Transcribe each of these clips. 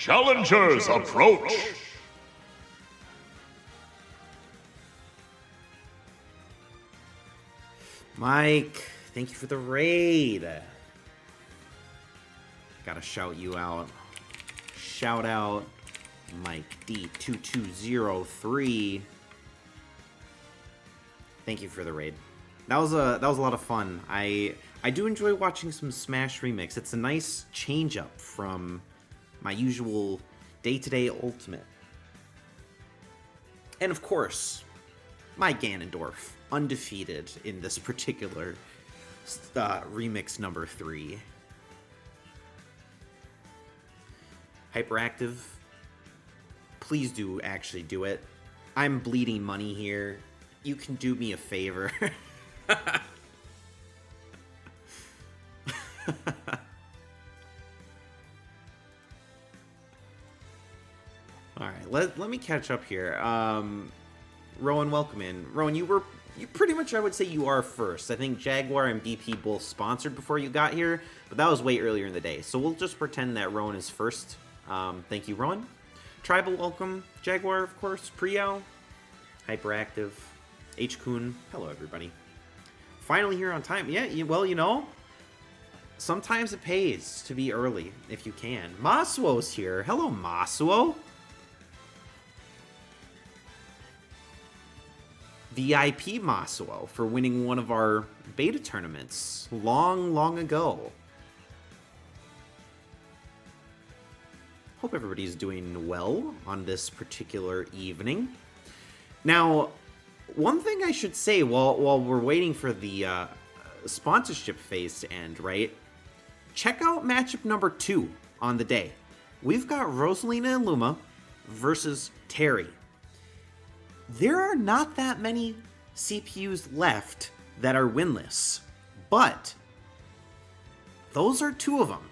Challengers approach! Mike, thank you for the raid. Gotta shout you out. Shout out Mike D2203. Thank you for the raid. That was a lot of fun. I do enjoy watching some Smash Remix. It's a nice change up from my usual day-to-day Ultimate. And of course, my Ganondorf, undefeated in this particular remix number 3. Hyperactive, please do actually do it. I'm bleeding money here. You can do me a favor. Alright, let me catch up here. Rowan, welcome in. Rowan, you pretty much, I would say you are first. I think Jaguar and BP both sponsored before you got here, but that was way earlier in the day. So we'll just pretend that Rowan is first. Thank you, Rowan. Tribal, welcome. Jaguar, of course. Priyo. Hyperactive. H-Kun. Hello, everybody. Finally here on time. Yeah, well, you know, sometimes it pays to be early, if you can. Masuo's here. Hello, Masuo. VIP Masuo for winning one of our beta tournaments long ago. Hope everybody's doing well on this particular evening. Now, one thing I should say while we're waiting for the sponsorship phase to end, right? Check out matchup number 2 on the day. We've got Rosalina and Luma versus Terry. There are not that many CPUs left that are winless, but those are 2 of them.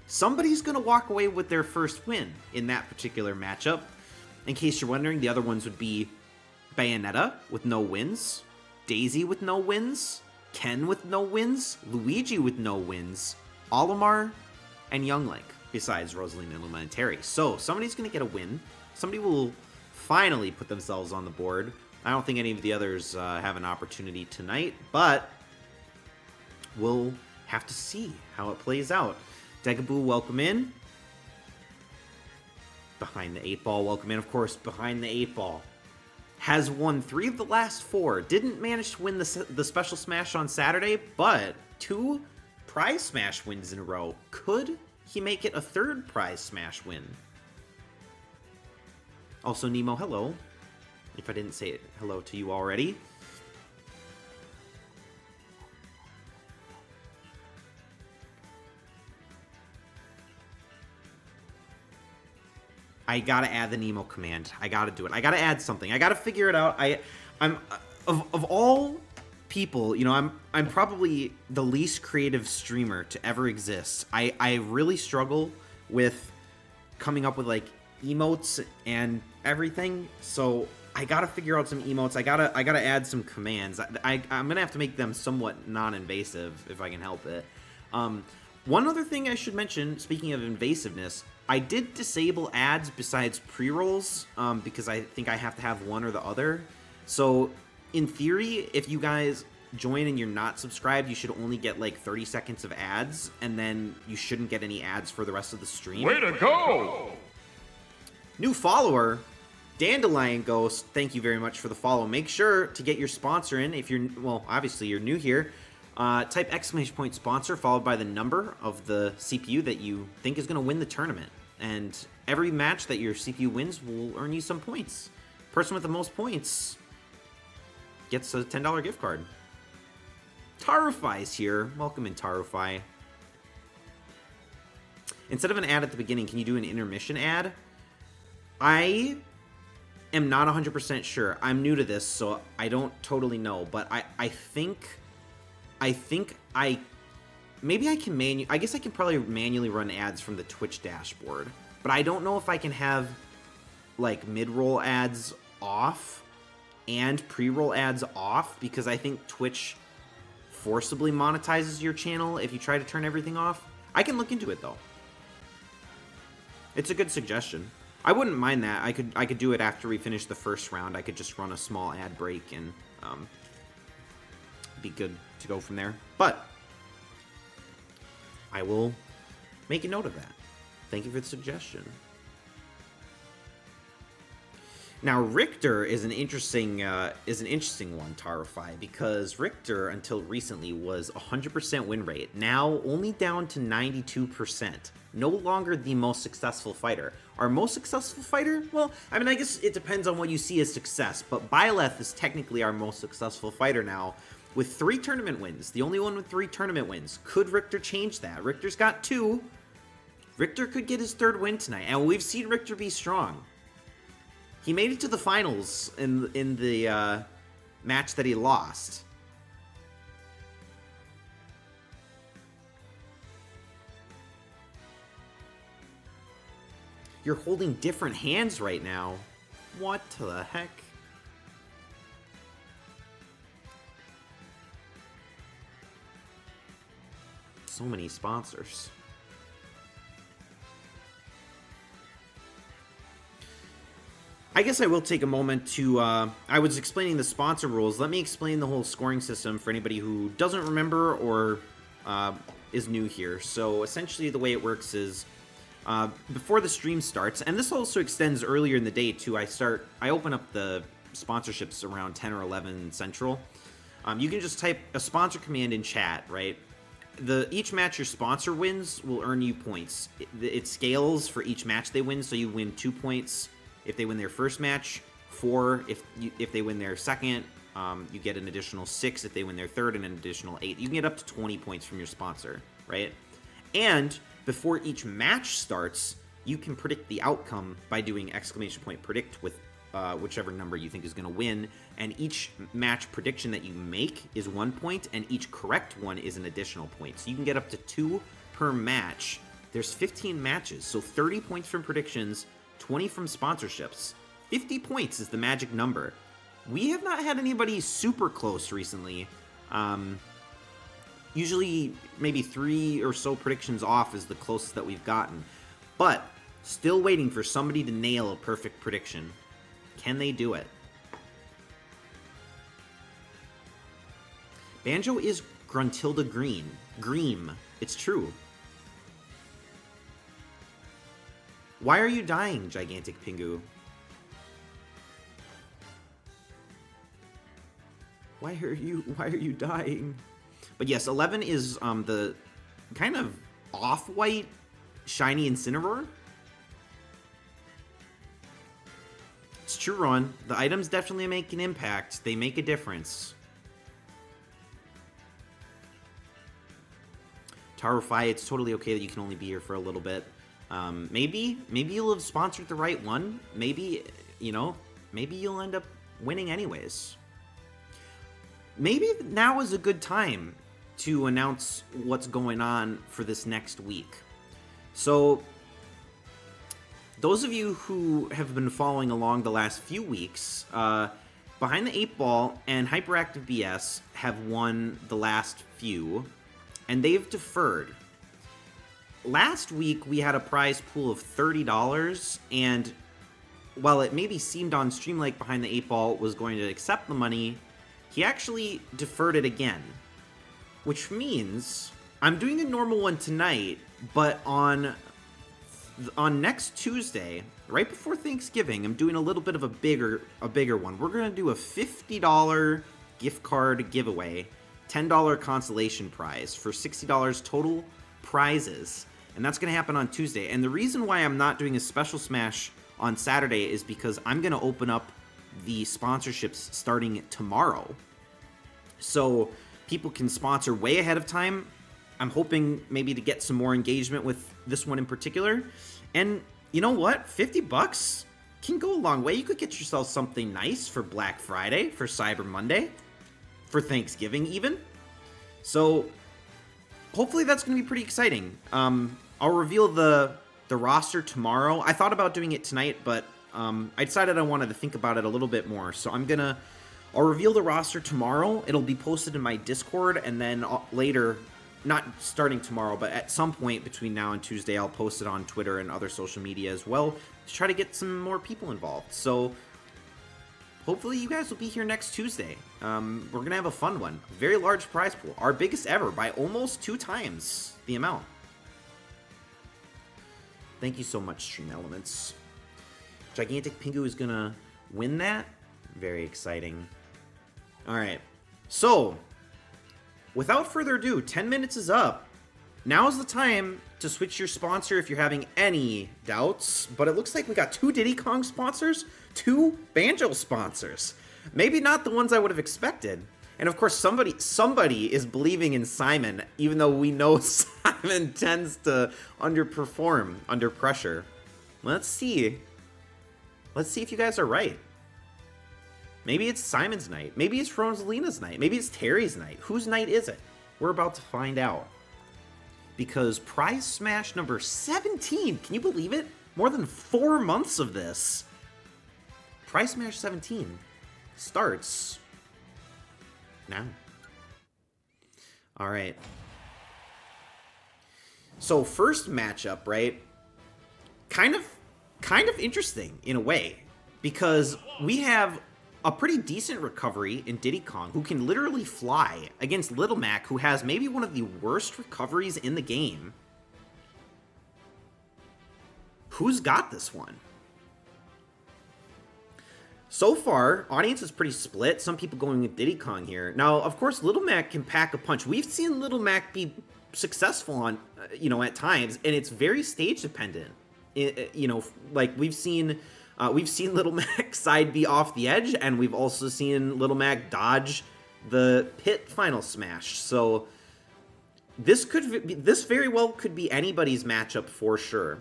Somebody's going to walk away with their first win in that particular matchup. In case you're wondering, the other ones would be Bayonetta with no wins, Daisy with no wins, Ken with no wins, Luigi with no wins, Olimar, and Young Link, besides Rosalina, Luma, and Terry. So somebody's going to get a win. Somebody will finally put themselves on the board. I don't think any of the others have an opportunity tonight, but we'll have to see how it plays out. Degaboo, welcome in. Behind the 8 Ball, welcome in. Of course, Behind the 8 Ball has won 3 of the last 4. Didn't manage to win the Special Smash on Saturday, but 2 Prize Smash wins in a row. Could he make it a 3rd Prize Smash win? Also, Nemo, hello. If I didn't say it, hello to you already. I gotta add the Nemo command. I gotta do it. I gotta add something. I gotta figure it out. I'm of all people, you know, I'm probably the least creative streamer to ever exist. I really struggle with coming up with like emotes and everything. So I gotta figure out some emotes. I gotta add some commands. I'm gonna have to make them somewhat non-invasive if I can help it. One other thing I should mention, speaking of invasiveness, I did disable ads besides pre-rolls because I think I have to have one or the other. So in theory, if you guys join and you're not subscribed, you should only get like 30 seconds of ads, and then you shouldn't get any ads for the rest of the stream. Way to go! New follower, Dandelion Ghost, thank you very much for the follow. Make sure to get your sponsor in if you're, well, obviously you're new here. Type ! sponsor followed by the number of the CPU that you think is going to win the tournament. And every match that your CPU wins will earn you some points. Person with the most points gets a $10 gift card. Tarufai's here. Welcome in, Tarufai. Instead of an ad at the beginning, can you do an intermission ad? I am not 100% sure. I'm new to this, so I don't totally know. But I think maybe I can I guess I can probably manually run ads from the Twitch dashboard. But I don't know if I can have like mid-roll ads off and pre-roll ads off, because I think Twitch forcibly monetizes your channel if you try to turn everything off. I can look into it though. It's a good suggestion. I wouldn't mind that. I could do it after we finish the first round. I could just run a small ad break and be good to go from there. But I will make a note of that. Thank you for the suggestion. Now, Richter is an interesting one, Tarify, because Richter, until recently, was 100% win rate. Now, only down to 92%. No longer the most successful fighter. Our most successful fighter? Well, I mean, I guess it depends on what you see as success, but Byleth is technically our most successful fighter now, with 3 tournament wins. The only one with 3 tournament wins. Could Richter change that? Richter's got 2. Richter could get his 3rd win tonight, and we've seen Richter be strong. He made it to the finals in the match that he lost. You're holding different hands right now. What the heck? So many sponsors. I guess I will take a moment to, I was explaining the sponsor rules. Let me explain the whole scoring system for anybody who doesn't remember or is new here. So essentially the way it works is, before the stream starts, and this also extends earlier in the day too, I open up the sponsorships around 10 or 11 Central. You can just type a sponsor command in chat, right? Each match your sponsor wins will earn you points. It scales for each match they win, so you win 2 points if they win their first match, 4 if they win their second, you get an additional 6 if they win their third, and an additional 8. You can get up to 20 points from your sponsor, right? And before each match starts, you can predict the outcome by doing !predict with whichever number you think is going to win, and each match prediction that you make is 1 point, and each correct one is an additional point. So you can get up to 2 per match. There's 15 matches, so 30 points from predictions, 20 from sponsorships. 50 points is the magic number. We have not had anybody super close recently. Usually maybe 3 or so predictions off is the closest that we've gotten. But still waiting for somebody to nail a perfect prediction. Can they do it? Banjo is Gruntilda Greem. It's true. Why are you dying, Gigantic Pingu? Why are you dying? But yes, 11 is the kind of off-white shiny Incineroar. It's true, Ron. The items definitely make an impact. They make a difference. Tarify, it's totally okay that you can only be here for a little bit. Maybe you'll have sponsored the right one. Maybe, maybe you'll end up winning anyways. Maybe now is a good time to announce what's going on for this next week. So, those of you who have been following along the last few weeks, Behind the 8 Ball and Hyperactive BS have won the last few, and they've deferred. Last week, we had a prize pool of $30, and while it maybe seemed on stream like Behind the 8 Ball was going to accept the money, he actually deferred it again. Which means I'm doing a normal one tonight, but on next Tuesday, right before Thanksgiving, I'm doing a little bit of a bigger one. We're going to do a $50 gift card giveaway, $10 consolation prize for $60 total prizes. And that's going to happen on Tuesday. And the reason why I'm not doing a special smash on Saturday is because I'm going to open up the sponsorships starting tomorrow. So people can sponsor way ahead of time. I'm hoping maybe to get some more engagement with this one in particular. And you know what? $50 can go a long way. You could get yourself something nice for Black Friday, for Cyber Monday, for Thanksgiving even. So hopefully that's going to be pretty exciting. I'll reveal the roster tomorrow. I thought about doing it tonight, but I decided I wanted to think about it a little bit more. So I'll reveal the roster tomorrow. It'll be posted in my Discord, and then later not starting tomorrow, but at some point between now and Tuesday, I'll post it on Twitter and other social media as well to try to get some more people involved. So hopefully you guys will be here next Tuesday. We're going to have a fun one. Very large prize pool. Our biggest ever by almost 2 times the amount. Thank you so much, Stream Elements. Gigantic Pingu is going to win that. Very exciting. All right. So, without further ado, 10 minutes is up. Now's the time to switch your sponsor if you're having any doubts. But it looks like we got 2 Diddy Kong sponsors, 2 Banjo sponsors. Maybe not the ones I would have expected. And of course, somebody is believing in Simon, even though we know Simon tends to underperform under pressure. Let's see. Let's see if you guys are right. Maybe it's Simon's night. Maybe it's Rosalina's night. Maybe it's Terry's night. Whose night is it? We're about to find out. Because Prize Smash number 17, can you believe it? More than 4 months of this. Prize Smash 17 starts now. All right. So first matchup, right? Kind of interesting in a way, because we have a pretty decent recovery in Diddy Kong, who can literally fly, against Little Mac, who has maybe one of the worst recoveries in the game. Who's got this one? So far, audience is pretty split. Some people going with Diddy Kong here. Now, of course, Little Mac can pack a punch. We've seen Little Mac be successful on, at times, and it's very stage dependent. Like we've seen Little Mac side B off the edge, and we've also seen Little Mac dodge the pit final smash. So this very well could be anybody's matchup for sure.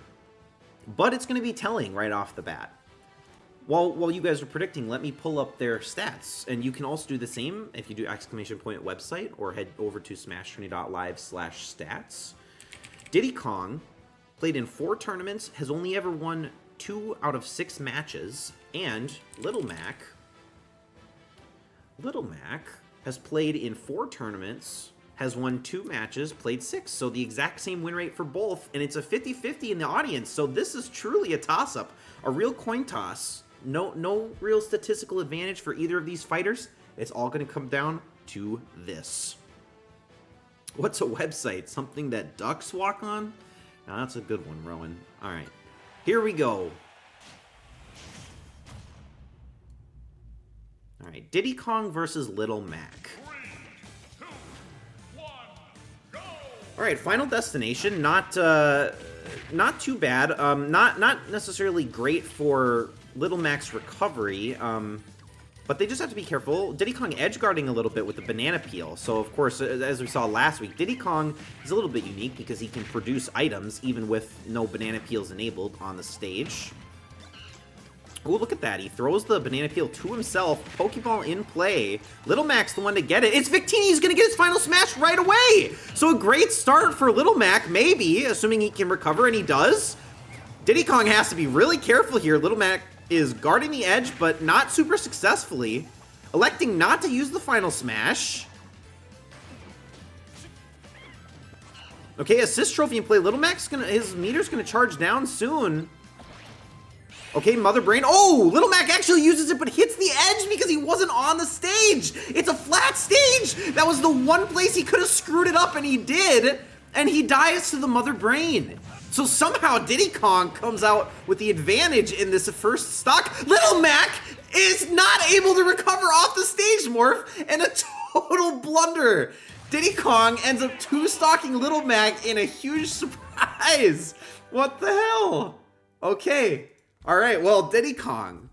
But it's going to be telling right off the bat. While you guys are predicting, let me pull up their stats. And you can also do the same if you do ! Website or head over to smashtourney.live/stats. Diddy Kong played in 4 tournaments, has only ever won 2 out of 6 matches, and Little Mac has played in 4 tournaments, has won 2 matches, played 6. So the exact same win rate for both, and it's a 50-50 in the audience. So this is truly a toss-up, a real coin toss. No real statistical advantage for either of these fighters. It's all going to come down to this. What's a website? Something that ducks walk on? Now that's a good one, Rowan. All right. Here we go. All right, Diddy Kong versus Little Mac. 3, 2, 1, go! All right, Final Destination. Not too bad. Not necessarily great for Little Mac's recovery. But they just have to be careful. Diddy Kong edge guarding a little bit with the banana peel. So of course, as we saw last week, Diddy Kong is a little bit unique because he can produce items even with no banana peels enabled on the stage. Oh, look at that. He throws the banana peel to himself. Pokeball in play. Little Mac's the one to get it. It's Victini. He's going to get his final smash right away. So a great start for Little Mac, maybe, assuming he can recover, and he does. Diddy Kong has to be really careful here. Little Mac is guarding the edge, but not super successfully. Electing not to use the final smash. Okay, assist trophy in play. Little Mac's his meter's gonna charge down soon. Okay, Mother Brain. Oh, Little Mac actually uses it, but hits the edge because he wasn't on the stage. It's a flat stage. That was the one place he could have screwed it up, and he did. And he dies to the Mother Brain. So somehow Diddy Kong comes out with the advantage in this first stock. Little Mac is not able to recover off the stage morph, and a total blunder. Diddy Kong ends up 2-stocking Little Mac in a huge surprise. What the hell? Okay. All right. Well, Diddy Kong.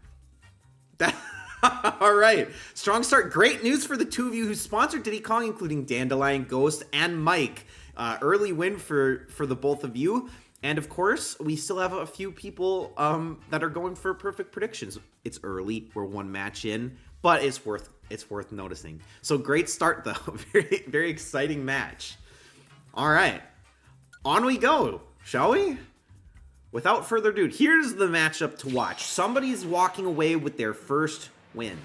All right. Strong start. Great news for the 2 of you who sponsored Diddy Kong, including Dandelion, Ghost, and Mike. Early win for the both of you. And of course, we still have a few people that are going for perfect predictions. It's early, we're 1 match in, but it's worth noticing. So great start though, very very exciting match. All right, on we go, shall we? Without further ado, here's the matchup to watch. Somebody's walking away with their first win.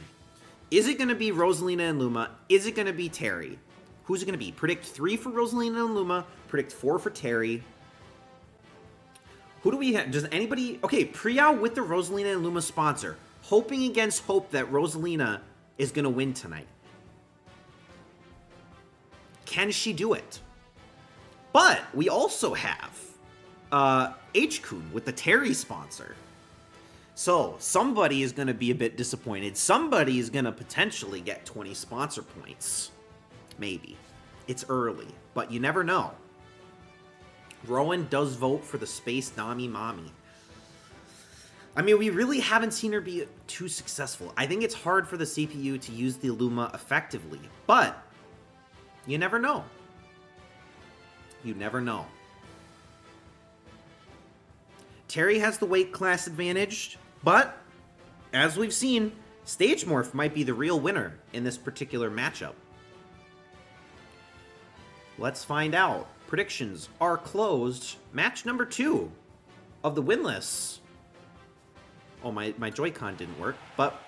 Is it going to be Rosalina and Luma? Is it going to be Terry? Who's it going to be? Predict 3 for Rosalina and Luma. Predict 4 for Terry. Who do we have? Does anybody... Okay, Priya with the Rosalina and Luma sponsor. Hoping against hope that Rosalina is going to win tonight. Can she do it? But we also have H-Kun with the Terry sponsor. So somebody is going to be a bit disappointed. Somebody is going to potentially get 20 sponsor points. Maybe. It's early, but you never know. Rowan does vote for the Space Nami Mommy. I mean, we really haven't seen her be too successful. I think it's hard for the CPU to use the Luma effectively, but you never know. You never know. Terry has the weight class advantage, but as we've seen, Stage Morph might be the real winner in this particular matchup. Let's find out. Predictions are closed. Match number 2 of the winless. Oh, my Joy-Con didn't work. But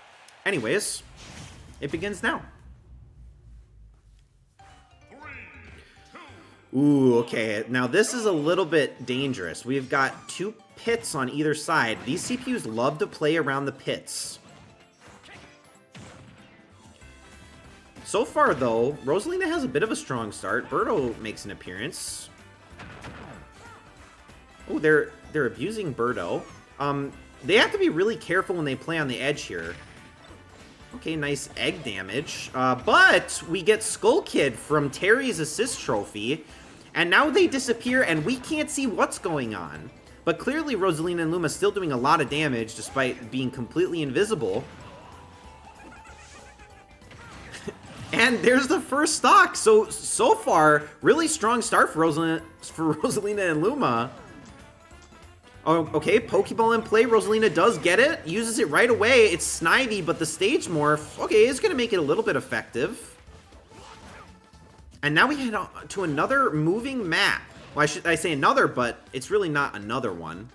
anyways, it begins now. 3, 2, Ooh, okay. Now this is a little bit dangerous. We've got 2 pits on either side. These CPUs love to play around the pits. So far, though, Rosalina has a bit of a strong start. Birdo makes an appearance. Oh, they're abusing Birdo. They have to be really careful when they play on the edge here. Okay, nice egg damage. But we get Skull Kid from Terry's assist trophy. And now they disappear, and we can't see what's going on. But clearly, Rosalina and Luma still doing a lot of damage, despite being completely invisible. And there's the first stock. So far, really strong start for Rosalina and Luma. Oh, okay, Pokeball in play. Rosalina does get it. Uses it right away. It's Snivy, but the Stage Morph, okay, is going to make it a little bit effective. And now we head on to another moving map. Well, I say another, but it's really not another one.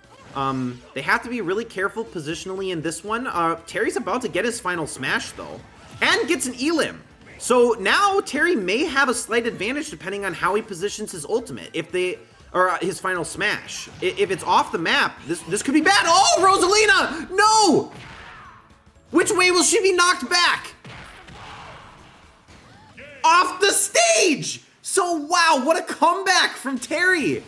They have to be really careful positionally in this one. Terry's about to get his final smash, though. And gets an Elim. So now Terry may have a slight advantage depending on how he positions his ultimate. Or his final smash. If it's off the map, this could be bad. Oh, Rosalina! No! Which way will she be knocked back? Off the stage! So, wow, what a comeback from Terry.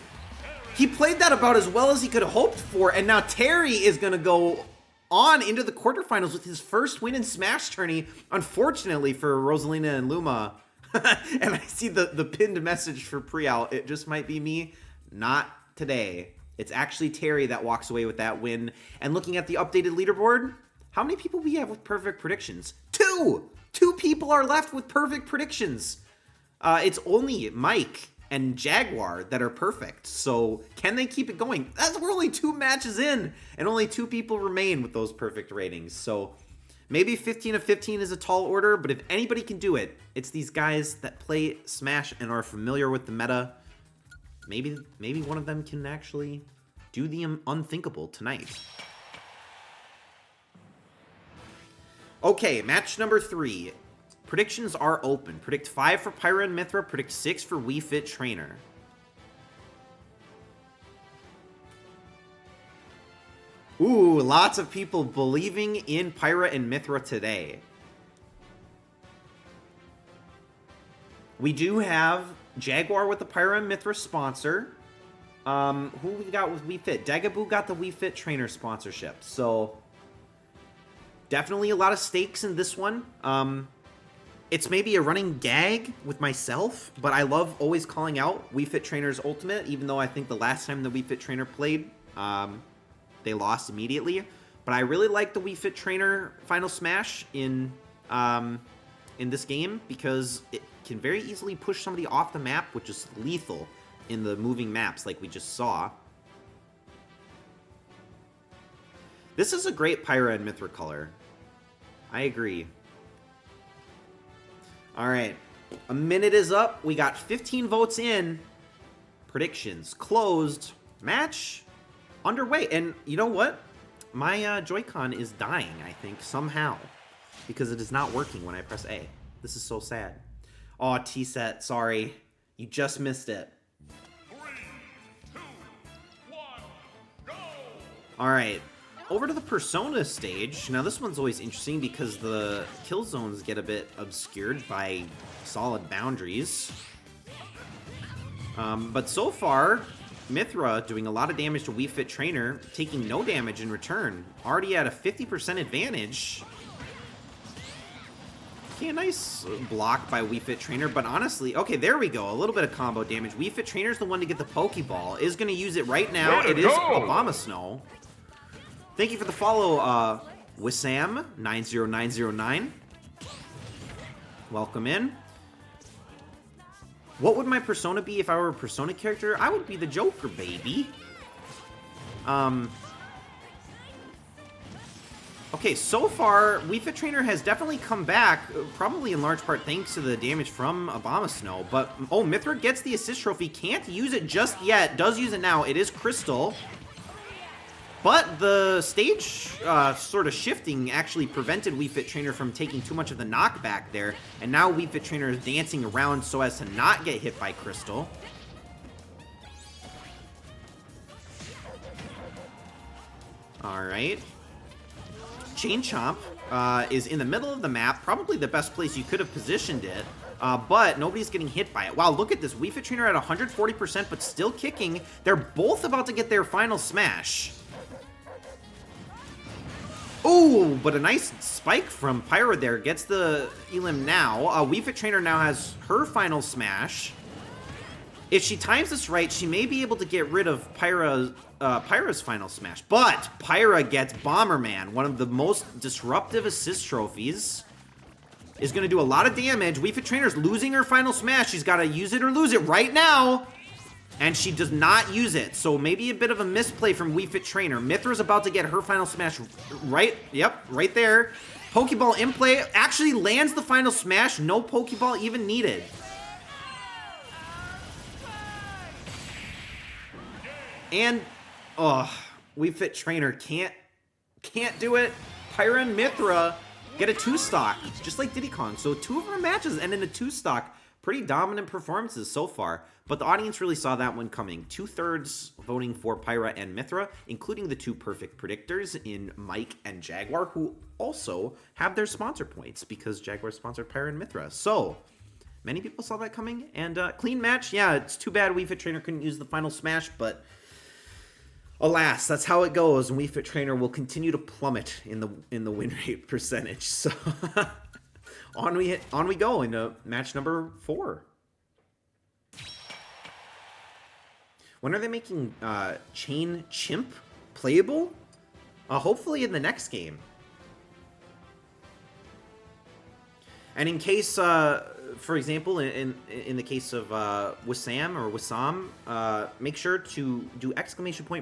He played that about as well as he could have hoped for, and now Terry is going to go on into the quarterfinals with his first win in SmashTourney. Unfortunately for Rosalina and Luma. And I see the pinned message for Priya. It just might be me. Not today. It's actually Terry that walks away with that win. And looking at the updated leaderboard, how many people we have with perfect predictions? 2! 2 people are left with perfect predictions. It's only Mike and Jaguar that are perfect. So can they keep it going? We're only 2 matches in, and only 2 people remain with those perfect ratings. So maybe 15 of 15 is a tall order, but if anybody can do it, it's these guys that play Smash and are familiar with the meta. Maybe one of them can actually do the unthinkable tonight. Okay, match number 3. Predictions are open. Predict 5 for Pyra and Mythra. Predict 6 for Wii Fit Trainer. Ooh, lots of people believing in Pyra and Mythra today. We do have Jaguar with the Pyra and Mythra sponsor. Who we got with Wii Fit? Dagaboo got the Wii Fit Trainer sponsorship. So definitely a lot of stakes in this one. It's maybe a running gag with myself, but I love always calling out Wii Fit Trainer's ultimate, even though I think the last time the Wii Fit Trainer played, they lost immediately. But I really like the Wii Fit Trainer Final Smash in this game because it can very easily push somebody off the map, which is lethal in the moving maps like we just saw. This is a great Pyra and Mythra color. I agree. All right, a minute is up. We got 15 votes in. Predictions closed. Match underway. And you know what? My Joy-Con is dying, I think, somehow. Because it is not working when I press A. This is so sad. Oh, T-set, sorry. You just missed it. 3, 2, 1, go! Alright, over to the Persona stage. Now this one's always interesting because the kill zones get a bit obscured by solid boundaries. But so far, Mythra doing a lot of damage to Wii Fit Trainer, taking no damage in return. Already at a 50% advantage. Okay, a nice block by Wii Fit Trainer, but honestly, okay, there we go. A little bit of combo damage. Wii Fit Trainer's the one to get the Pokeball. Is going to use it right now. It is Obama Snow. Thank you for the follow, Wissam90909. Welcome in. What would my persona be if I were a Persona character? I would be the Joker, baby. Okay, so far, Wii Fit Trainer has definitely come back, probably in large part thanks to the damage from Obama Snow. But, oh, Mythra gets the assist trophy. Can't use it just yet. Does use it now. It is Crystal. But the stage sort of shifting actually prevented Wii Fit Trainer from taking too much of the knockback there. And now Wii Fit Trainer is dancing around so as to not get hit by Crystal. Alright. Chain Chomp is in the middle of the map. Probably the best place you could have positioned it. But nobody's getting hit by it. Wow, look at this. Wii Fit Trainer at 140%, but still kicking. They're both about to get their final smash. Oh, but a nice spike from Pyra there. Gets the Elim now. Wii Fit Trainer now has her final smash. If she times this right, she may be able to get rid of Pyra's final smash. But Pyra gets Bomberman, one of the most disruptive assist trophies. Is going to do a lot of damage. Wii Fit Trainer's losing her final smash. She's got to use it or lose it right now. And she does not use it. So maybe a bit of a misplay from Wii Fit Trainer. Mythra's about to get her final smash right. Yep, right there. Pokeball in play. Actually lands the final smash. No Pokeball even needed. And, Wii Fit Trainer can't do it. Pyra and Mythra get a 2-stock, just like Diddy Kong. So 2 of our matches end in a 2-stock. Pretty dominant performances so far, but the audience really saw that one coming. 2/3 voting for Pyra and Mythra, including the 2 perfect predictors in Mike and Jaguar, who also have their sponsor points because Jaguar sponsored Pyra and Mythra. So many people saw that coming, and clean match. Yeah, it's too bad Wii Fit Trainer couldn't use the final smash, but alas, that's how it goes, and Wii Fit Trainer will continue to plummet in the win rate percentage. So on we go into match number 4. When are they making Chain Chimp playable? Hopefully in the next game. And in case, for example, in the case of Wissam, make sure to do !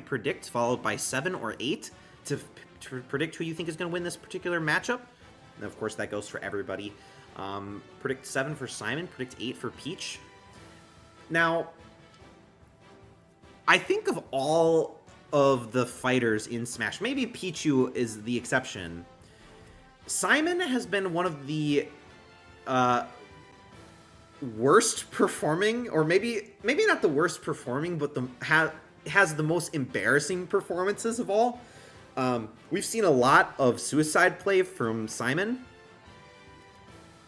predict followed by 7 or 8 to predict who you think is going to win this particular matchup. And of course, that goes for everybody. Predict 7 for Simon, predict 8 for Peach. Now, I think of all of the fighters in Smash, maybe Pichu is the exception. Simon has been one of the worst performing, or maybe not the worst performing, but has the most embarrassing performances of all. We've seen a lot of suicide play from Simon.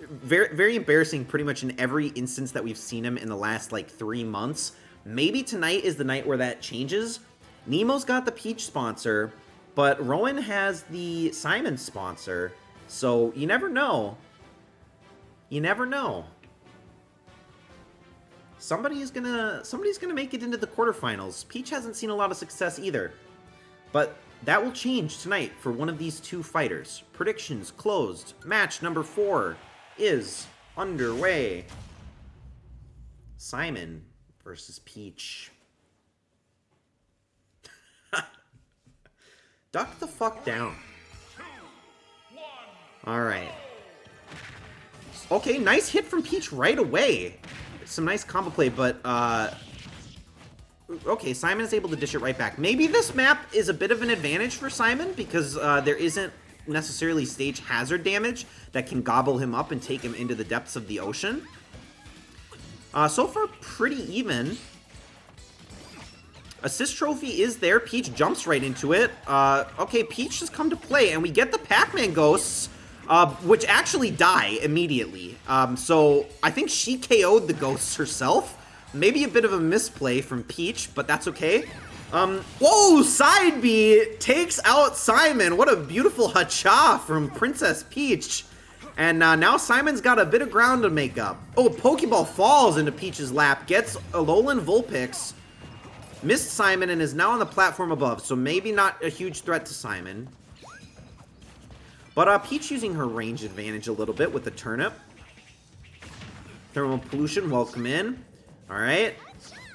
Very, very embarrassing pretty much in every instance that we've seen him in the last, 3 months. Maybe tonight is the night where that changes. Nemo's got the Peach sponsor, but Rowan has the Simon sponsor. So, you never know. You never know. Somebody's gonna make it into the quarterfinals. Peach hasn't seen a lot of success either. But that will change tonight for one of these 2 fighters. Predictions closed. Match number 4 is underway. Simon versus Peach. Duck the fuck down. Alright. Okay, nice hit from Peach right away. Some nice combo play, but, okay, Simon is able to dish it right back. Maybe this map is a bit of an advantage for Simon because there isn't necessarily stage hazard damage that can gobble him up and take him into the depths of the ocean. So far, pretty even. Assist trophy is there. Peach jumps right into it. Okay, Peach has come to play, and we get the Pac-Man ghosts, which actually die immediately. So I think she KO'd the ghosts herself. Maybe a bit of a misplay from Peach, but that's okay. Whoa, side B takes out Simon. What a beautiful hacha from Princess Peach. And now Simon's got a bit of ground to make up. Oh, Pokeball falls into Peach's lap, gets Alolan Vulpix. Missed Simon and is now on the platform above, so maybe not a huge threat to Simon. But Peach using her range advantage a little bit with the turnip. Thermal pollution, welcome in. Alright,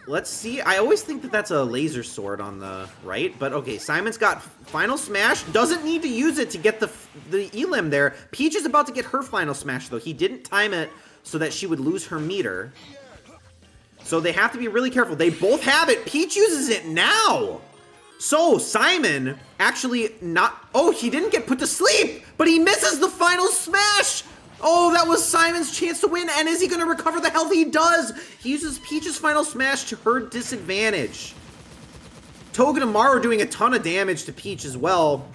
let's see. I always think that that's a laser sword on the right, but okay, Simon's got Final Smash. Doesn't need to use it to get the Elim there. Peach is about to get her Final Smash, though. He didn't time it so that she would lose her meter. So they have to be really careful. They both have it. Peach uses it now. So Simon actually not... Oh, he didn't get put to sleep, but he misses the Final Smash. Oh, that was Simon's chance to win. And is he going to recover the health? He does. He uses Peach's Final Smash to her disadvantage. Togedemaru doing a ton of damage to Peach as well.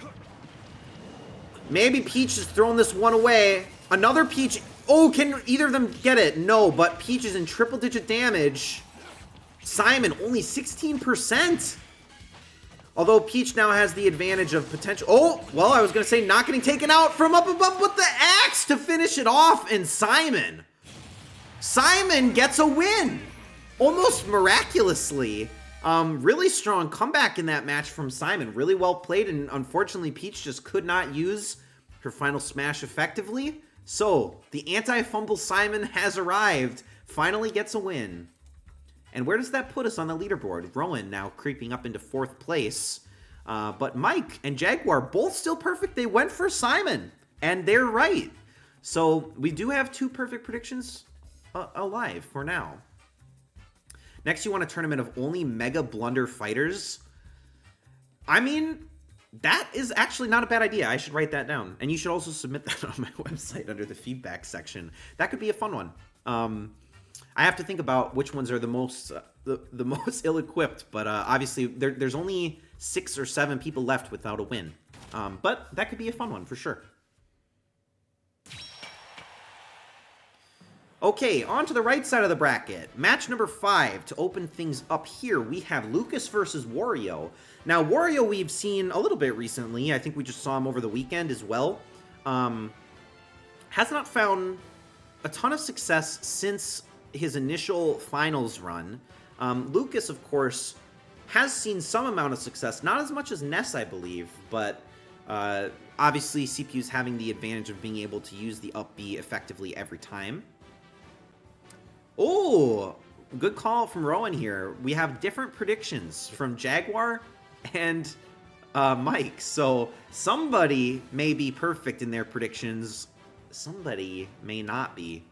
Maybe Peach is throwing this one away. Another Peach... Oh, can either of them get it? No, but Peach is in triple-digit damage. Simon, only 16%. Although Peach now has the advantage of potential... Oh, well, I was going to say not getting taken out from up above with the axe to finish it off. And Simon gets a win. Almost miraculously. Really strong comeback in that match from Simon. Really well played, and unfortunately, Peach just could not use her Final Smash effectively. So, the anti-fumble Simon has arrived, finally gets a win. And where does that put us on the leaderboard? Rowan now creeping up into 4th place. But Mike and Jaguar both still perfect. They went for Simon, and they're right. So, we do have 2 perfect predictions alive for now. Next, you want a tournament of only Mega Blunder fighters. I mean... that is actually not a bad idea. I should write that down. And you should also submit that on my website under the feedback section. That could be a fun one. I have to think about which ones are the most the most ill-equipped. But obviously, there's only 6 or 7 people left without a win. But that could be a fun one for sure. Okay, on to the right side of the bracket. Match number 5. To open things up here, we have Lucas versus Wario. Now, Wario we've seen a little bit recently. I think we just saw him over the weekend as well. Has not found a ton of success since his initial finals run. Lucas, of course, has seen some amount of success. Not as much as Ness, I believe, but obviously CPU's having the advantage of being able to use the up B effectively every time. Oh, good call from Rowan here. We have different predictions from Jaguar and Mike. So somebody may be perfect in their predictions. Somebody may not be.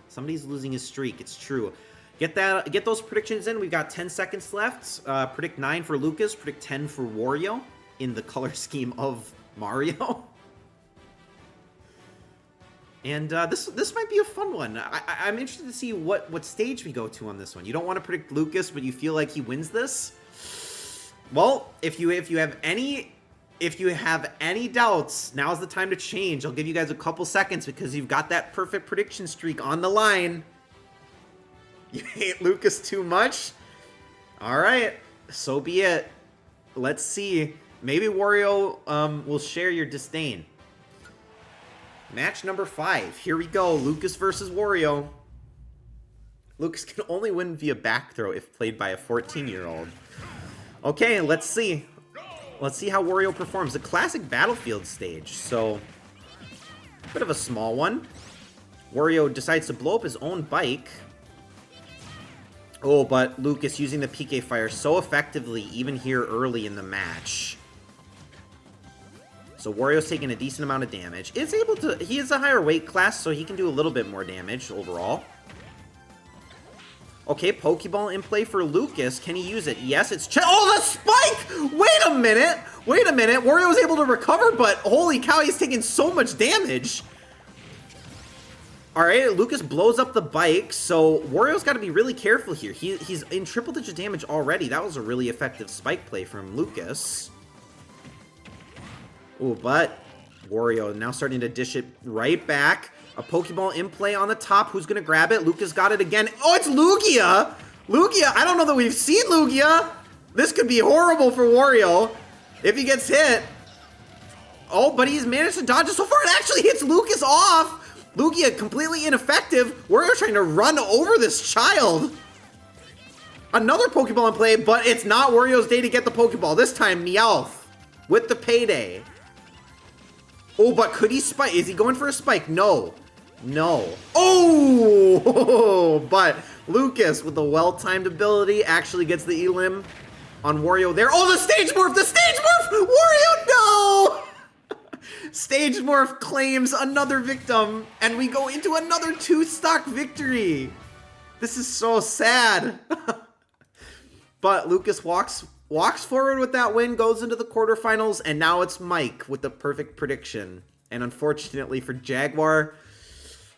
Somebody's losing his streak. It's true. Get those predictions in. We've got 10 seconds left. Predict 9 for Lucas. Predict 10 for Wario in the color scheme of Mario. And this might be a fun one. I'm interested to see what stage we go to on this one. You don't want to predict Lucas, but you feel like he wins this. Well, if you have any doubts, now's the time to change. I'll give you guys a couple seconds because you've got that perfect prediction streak on the line. You hate Lucas too much? All right, so be it. Let's see. Maybe Wario will share your disdain. Match number 5. Here we go. Lucas versus Wario. Lucas can only win via back throw if played by a 14-year-old. Okay, let's see. Let's see how Wario performs. The classic Battlefield stage. So, a bit of a small one. Wario decides to blow up his own bike. Oh, but Lucas using the PK Fire so effectively even here early in the match. So Wario's taking a decent amount of damage. He is a higher weight class, so he can do a little bit more damage overall. Okay, Pokeball in play for Lucas. Can he use it? Yes, it's... Oh, the spike! Wait a minute! Wait a minute. Wario was able to recover, but holy cow, he's taking so much damage. All right, Lucas blows up the bike, so Wario's got to be really careful here. He's in triple-digit damage already. That was a really effective spike play from Lucas. Ooh, but Wario now starting to dish it right back. A Pokeball in play on the top. Who's going to grab it? Lucas got it again. Oh, it's Lugia! Lugia! I don't know that we've seen Lugia! This could be horrible for Wario if he gets hit. Oh, but he's managed to dodge it so far. It actually hits Lucas off! Lugia completely ineffective. Wario trying to run over this child. Another Pokeball in play, but it's not Wario's day to get the Pokeball. This time, Meowth with the payday. Oh, but could he spike? Is he going for a spike? No. No. Oh! But Lucas, with the well-timed ability, actually gets the Elim on Wario there. Oh, the Stage Morph! The Stage Morph! Wario, no! Stage Morph claims another victim, and we go into another 2-stock victory. This is so sad. But Lucas walks forward with that win, goes into the quarterfinals, and now it's Mike with the perfect prediction. And unfortunately for Jaguar,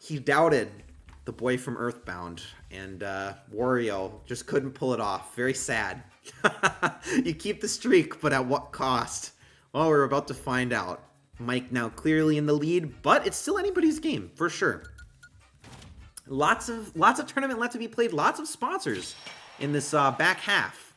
he doubted the boy from Earthbound, and Wario just couldn't pull it off. Very sad. You keep the streak, but at what cost? Well, we're about to find out. Mike now clearly in the lead, but it's still anybody's game, for sure. Lots of tournament left to be played, lots of sponsors in this back half.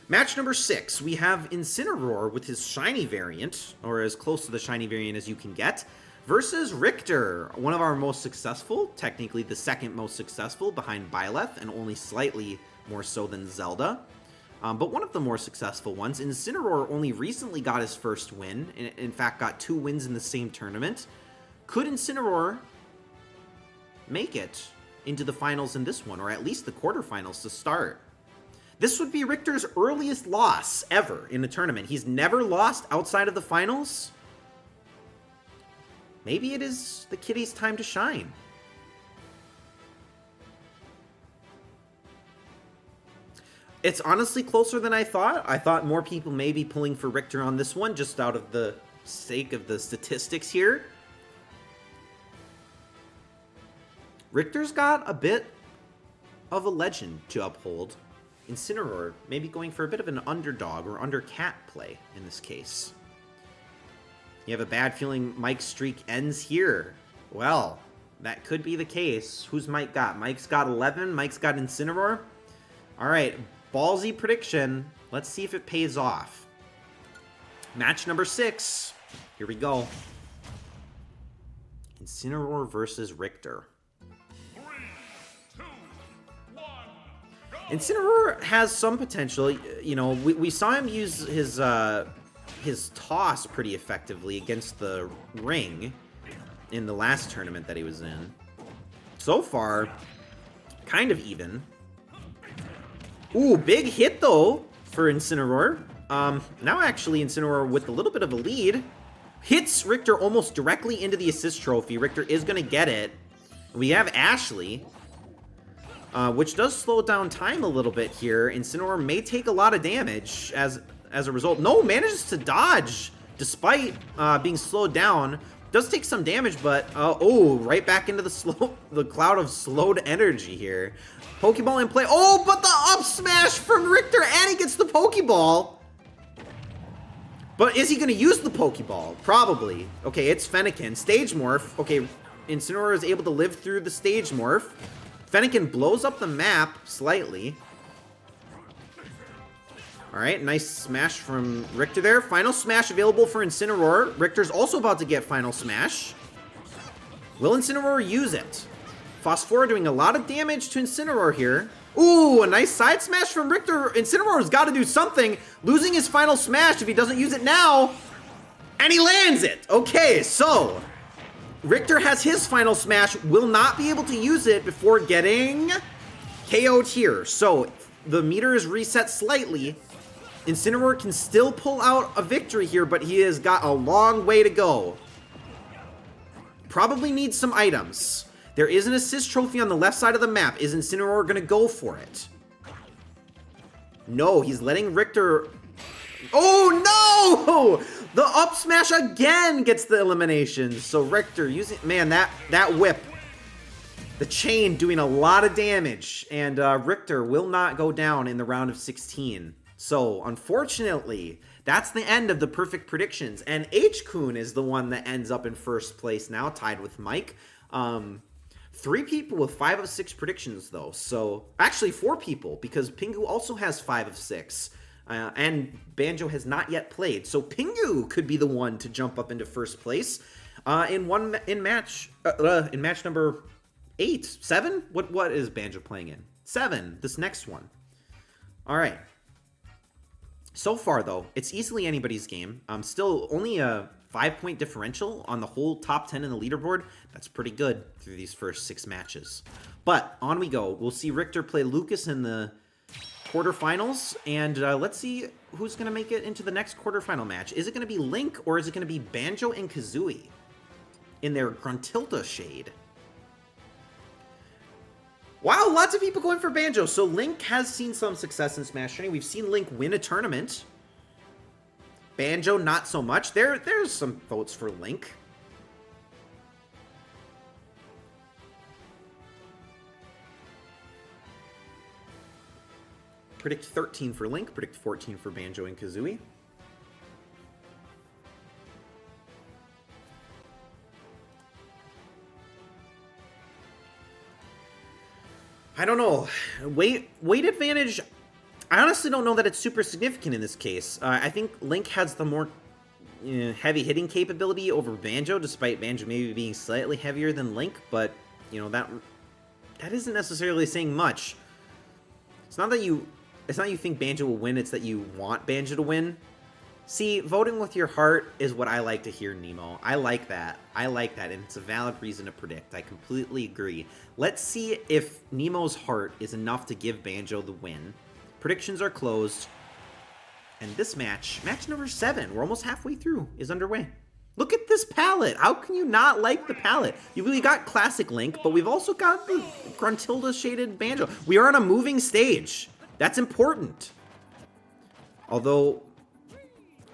Match number 6, we have Incineroar with his shiny variant, or as close to the shiny variant as you can get, versus Richter, one of our most successful, technically the second most successful behind Byleth, and only slightly more so than Zelda. But one of the more successful ones. Incineroar only recently got his first win. In fact, got 2 wins in the same tournament. Could Incineroar make it into the finals in this one, or at least the quarterfinals to start? This would be Richter's earliest loss ever in a tournament. He's never lost outside of the finals. Maybe it is the kiddie's time to shine. It's honestly closer than I thought. I thought more people may be pulling for Richter on this one, just out of the sake of the statistics here. Richter's got a bit of a legend to uphold. Incineroar maybe going for a bit of an underdog or undercat play in this case. You have a bad feeling Mike's streak ends here. Well, that could be the case. Who's Mike got? Mike's got 11. Mike's got Incineroar. All right. Ballsy prediction. Let's see if it pays off. Match number 6. Here we go. Incineroar versus Richter. 3, 2, 1, go! Incineroar has some potential. You know, we saw him use his toss pretty effectively against the ring in the last tournament that he was in. So far, kind of even. Ooh, big hit, though, for Incineroar. Now, actually, Incineroar with a little bit of a lead. Hits Richter almost directly into the assist trophy. Richter is going to get it. We have Ashley, which does slow down time a little bit here. Incineroar may take a lot of damage as a result. No, manages to dodge despite being slowed down. Does take some damage, but oh, right back into the cloud of slowed energy here. Pokeball in play. Oh, but the up smash from Richter, and he gets the Pokeball. But is he going to use the Pokeball? Probably. Okay, it's Fennekin. Stage Morph. Okay, Incineroar is able to live through the Stage Morph. Fennekin blows up the map slightly. All right, nice smash from Richter there. Final Smash available for Incineroar. Richter's also about to get Final Smash. Will Incineroar use it? Phosphora doing a lot of damage to Incineroar here. Ooh, a nice side smash from Richter. Incineroar's got to do something. Losing his Final Smash if he doesn't use it now. And he lands it. Okay, so Richter has his Final Smash. Will not be able to use it before getting KO'd here. So the meter is reset slightly. Incineroar can still pull out a victory here, but he has got a long way to go. Probably needs some items. There is an assist trophy on the left side of the map. Is Incineroar going to go for it? No, he's letting Richter... Oh, no! The up smash again gets the elimination. So Richter using, man, that whip, the chain doing a lot of damage, and Richter will not go down in the round of 16. So unfortunately, that's the end of the perfect predictions, and H-Kun is the one that ends up in first place now, tied with Mike. 3 people with 5 of 6 predictions, though. So, actually 4 people, because Pingu also has 5 of 6. And Banjo has not yet played. So Pingu could be the one to jump up into first place in match number 8. 7? What is Banjo playing in? 7, this next one. All right. So far, though, it's easily anybody's game. Still only a 5-point differential on the whole top 10 in the leaderboard. That's pretty good through these first 6 matches. But on we go. We'll see Richter play Lucas in the quarterfinals, and let's see who's going to make it into the next quarterfinal match. Is it going to be Link, or is it going to be Banjo and Kazooie in their Gruntilda shade? Wow, lots of people going for Banjo. So Link has seen some success in SmashTourney. We've seen Link win a tournament. Banjo, not so much. There's some votes for Link. Predict 13 for Link. Predict 14 for Banjo and Kazooie. I don't know. Weight advantage, I honestly don't know that it's super significant in this case. I think Link has the more heavy hitting capability over Banjo, despite Banjo maybe being slightly heavier than Link, but that isn't necessarily saying much. It's not that you think Banjo will win, it's that you want Banjo to win. See, voting with your heart is what I like to hear, Nemo. I like that, and it's a valid reason to predict. I completely agree. Let's see if Nemo's heart is enough to give Banjo the win. Predictions are closed, and this match number 7, we're almost halfway through, is underway. Look at this palette. How can you not like the palette? We got classic Link, but we've also got the Gruntilda shaded Banjo. We are on a moving stage. That's important. Although,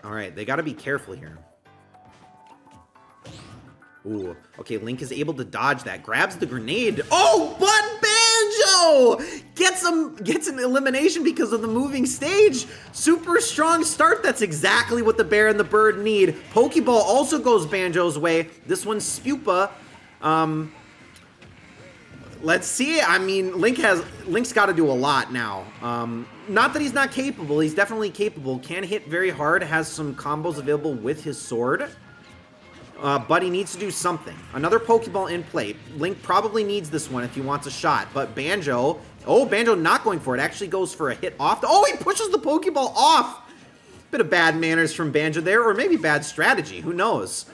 all right, they got to be careful here. Ooh, okay, Link is able to dodge that. Grabs the grenade. Oh, but Banjo gets an elimination because of the moving stage. Super strong start. That's exactly what the bear and the bird need. Pokeball also goes Banjo's way. This one's Spupa. Let's see. I mean, Link's got to do a lot now. Not that he's not capable. He's definitely capable. Can hit very hard. Has some combos available with his sword. But he needs to do something. Another Pokeball in play. Link probably needs this one if he wants a shot. But Banjo... Oh, Banjo not going for it. Actually goes for a hit off. Oh, he pushes the Pokeball off! Bit of bad manners from Banjo there. Or maybe bad strategy. Who knows?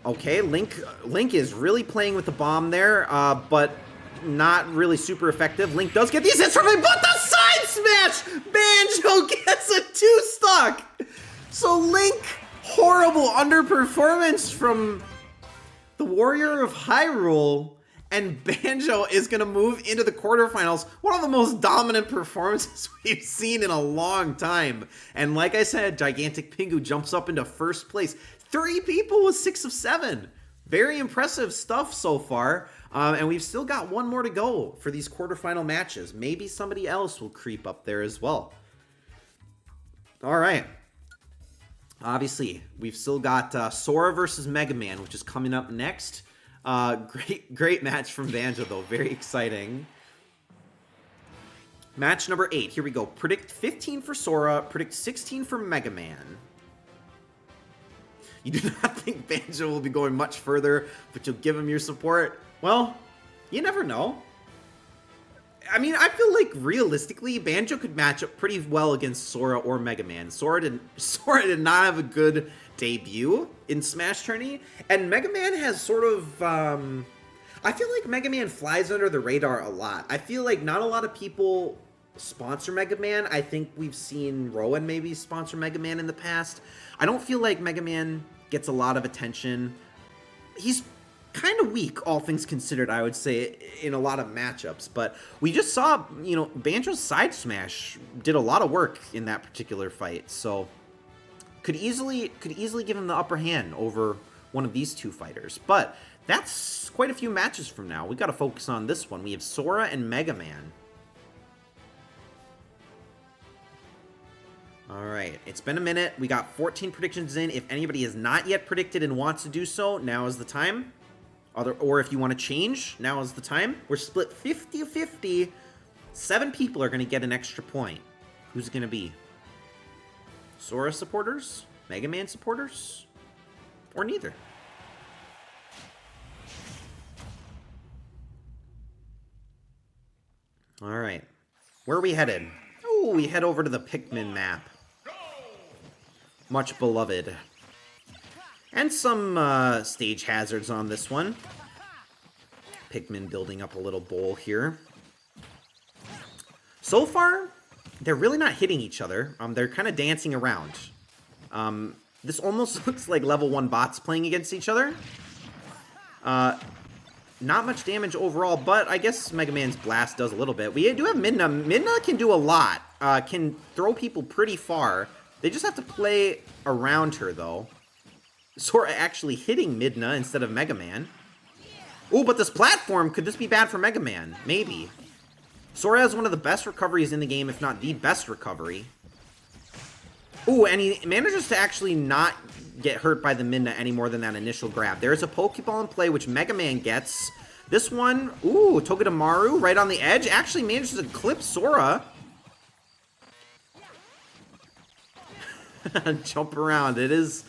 Okay, Link is really playing with the bomb there. But not really super effective. Link does get these hits from him. But the side smash! Banjo gets a 2-stock! So Link... Horrible underperformance from the Warrior of Hyrule, and Banjo is going to move into the quarterfinals. One of the most dominant performances we've seen in a long time. And like I said, Gigantic Pingu jumps up into first place. 3 people with 6 of 7. Very impressive stuff so far. And we've still got one more to go for these quarterfinal matches. Maybe somebody else will creep up there as well. All right. Obviously, we've still got Sora versus Mega Man, which is coming up next. Great match from Banjo, though. Very exciting. Match number 8. Here we go. Predict 15 for Sora. Predict 16 for Mega Man. You do not think Banjo will be going much further, but you'll give him your support? Well, you never know. I mean, I feel like realistically, Banjo could match up pretty well against Sora or Mega Man. Sora did not have a good debut in SmashTourney, and Mega Man has sort of, I feel like Mega Man flies under the radar a lot. I feel like not a lot of people sponsor Mega Man. I think we've seen Rowan maybe sponsor Mega Man in the past. I don't feel like Mega Man gets a lot of attention. He's kind of weak, all things considered, I would say, in a lot of matchups. But we just saw, Banjo's side smash did a lot of work in that particular fight. So could easily give him the upper hand over one of these two fighters. But that's quite a few matches from now. We got to focus on this one. We have Sora and Mega Man. All right, it's been a minute. We got 14 predictions in. If anybody has not yet predicted and wants to do so, now is the time. Or if you want to change, now is the time. We're split 50-50. 7 people are going to get an extra point. Who's it going to be? Sora supporters? Mega Man supporters? Or neither? All right. Where are we headed? Oh, we head over to the Pikmin map. Much beloved. And some stage hazards on this one. Pikmin building up a little bowl here. So far, they're really not hitting each other. They're kind of dancing around. This almost looks like level 1 bots playing against each other. Not much damage overall, but I guess Mega Man's blast does a little bit. We do have Midna. Midna can do a lot. Can throw people pretty far. They just have to play around her, though. Sora actually hitting Midna instead of Mega Man. Oh, but this platform, could this be bad for Mega Man? Maybe. Sora has one of the best recoveries in the game, if not the best recovery. Oh, and he manages to actually not get hurt by the Midna any more than that initial grab. There's a Pokeball in play, which Mega Man gets. This one, ooh, Togedemaru right on the edge. Actually manages to clip Sora. Jump around. It is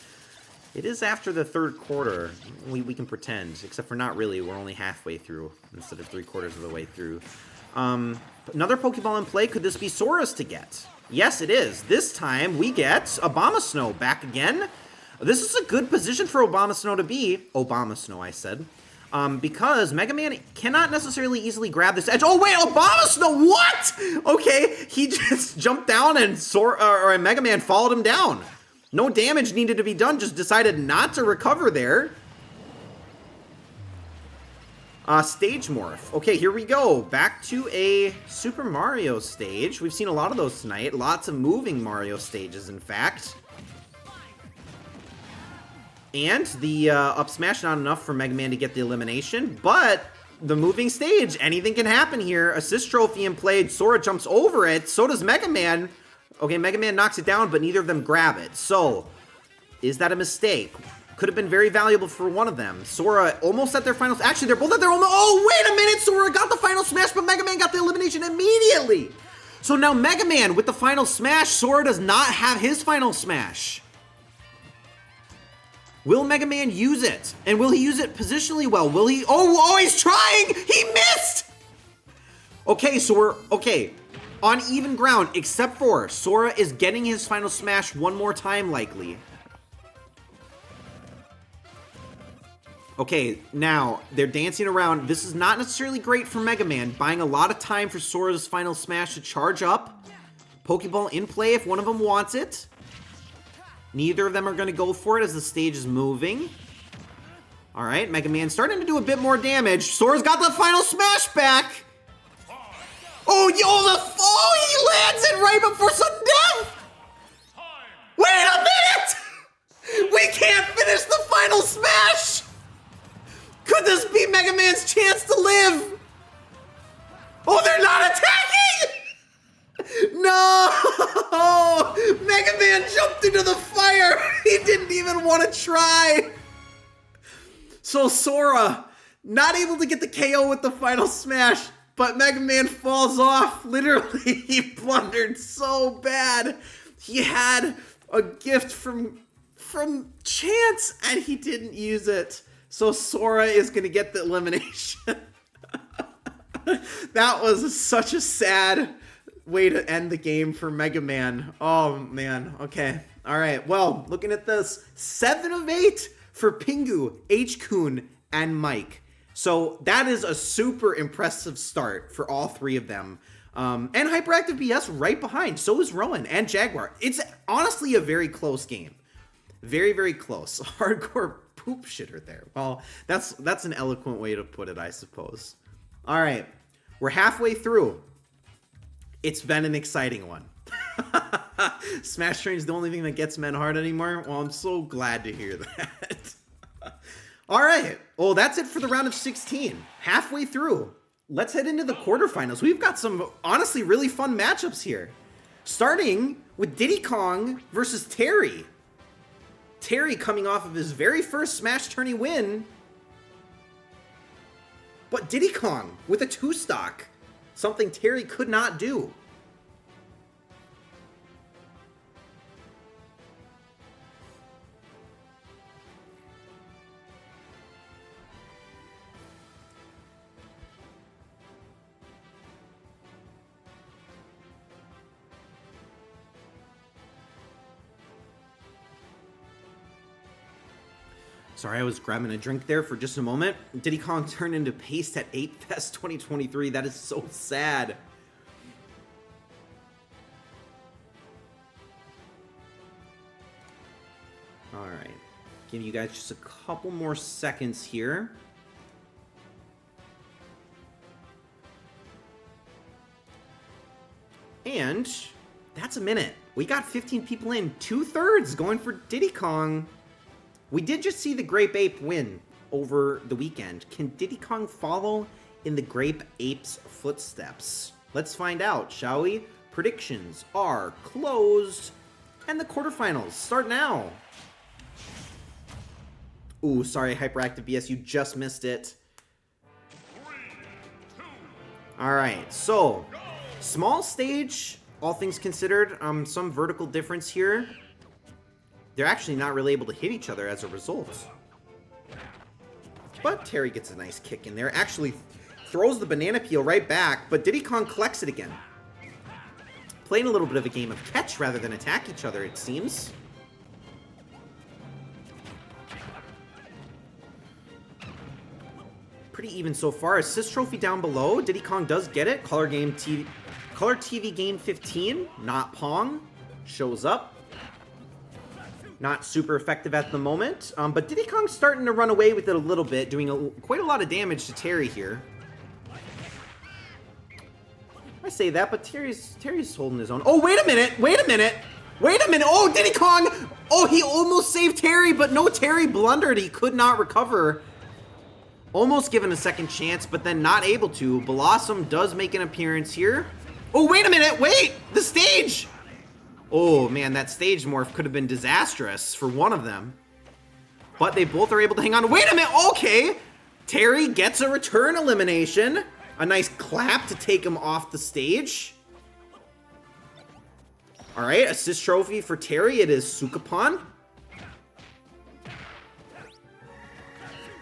after the third quarter. We can pretend, except for not really. We're only halfway through instead of 3/4 of the way through. Another Pokeball in play. Could this be Sora's to get? Yes, it is. This time we get Abomasnow back again. This is a good position for Abomasnow to be. Abomasnow, I said. Because Mega Man cannot necessarily easily grab this edge. Oh, wait, Abomasnow, what? Okay, he just jumped down and Mega Man followed him down. No damage needed to be done, just decided not to recover there. Stage morph. Okay, here we go. Back to a Super Mario stage. We've seen a lot of those tonight. Lots of moving Mario stages, in fact. And the up smash, not enough for Mega Man to get the elimination, but the moving stage, anything can happen here. Assist trophy in play, Sora jumps over it, so does Mega Man. Okay, Mega Man knocks it down, but neither of them grab it. So, is that a mistake? Could have been very valuable for one of them. Sora almost at their final... Actually, they're both at their almost... Oh, wait a minute! Sora got the final smash, but Mega Man got the elimination immediately! So now Mega Man with the final smash, Sora does not have his final smash. Will Mega Man use it? And will he use it positionally well? Will he... Oh, he's trying! He missed! Okay, so we're... Okay. On even ground, except for Sora is getting his final smash one more time, likely. Okay, now, they're dancing around. This is not necessarily great for Mega Man. Buying a lot of time for Sora's final smash to charge up. Pokeball in play if one of them wants it. Neither of them are going to go for it as the stage is moving. All right, Mega Man starting to do a bit more damage. Sora's got the final smash back. Oh, he lands it right before sudden death. Wait a minute! We can't finish the final smash! Could this be Mega Man's chance to live? Oh, they're not attacking! No! Mega Man jumped into the fire! He didn't even want to try! So Sora, not able to get the KO with the final smash, but Mega Man falls off. Literally, he blundered so bad. He had a gift from chance, and he didn't use it. So Sora is going to get the elimination. That was such a sad way to end the game for Mega Man. Oh, man. Okay. All right. Well, looking at this, 7 of 8 for Pingu, H-Kun, and Mike. So that is a super impressive start for all 3 of them. And Hyperactive BS right behind. So is Rowan and Jaguar. It's honestly a very close game. Very, very close. Hardcore poop shitter there. Well, that's an eloquent way to put it, I suppose. All right. We're halfway through. It's been an exciting one. SmashTourney is the only thing that gets men hard anymore. Well, I'm so glad to hear that. All right. Well, that's it for the round of 16. Halfway through. Let's head into the quarterfinals. We've got some, honestly, really fun matchups here. Starting with Diddy Kong versus Terry. Terry coming off of his very first SmashTourney win. But Diddy Kong with a 2-stock. Something Terry could not do. Sorry, I was grabbing a drink there for just a moment. Diddy Kong turned into paste at 8 Fest 2023. That is so sad. All right. Give you guys just a couple more seconds here. And that's a minute. We got 15 people in. 2/3 going for Diddy Kong. We did just see the Grape Ape win over the weekend. Can Diddy Kong follow in the Grape Ape's footsteps? Let's find out, shall we? Predictions are closed, and the quarterfinals start now. Ooh, sorry, Hyperactive BS, you just missed it. 3, 2, All right, so small stage, all things considered. Some vertical difference here. They're actually not really able to hit each other as a result. But Terry gets a nice kick in there. Actually throws the banana peel right back, but Diddy Kong collects it again. Playing a little bit of a game of catch rather than attack each other, it seems. Pretty even so far. Assist trophy down below. Diddy Kong does get it. Color TV game 15, not Pong, shows up. Not super effective at the moment, but Diddy Kong's starting to run away with it a little bit, doing quite a lot of damage to Terry here. I say that, but Terry's holding his own. Oh, wait a minute! Wait a minute! Wait a minute! Oh, Diddy Kong! Oh, he almost saved Terry, but no, Terry blundered. He could not recover. Almost given a second chance, but then not able to. Blossom does make an appearance here. Oh, wait a minute! Wait! The stage! Oh, man, that stage morph could have been disastrous for one of them. But they both are able to hang on. Wait a minute! Okay! Terry gets a return elimination. A nice clap to take him off the stage. Alright, assist trophy for Terry. It is Sukapon.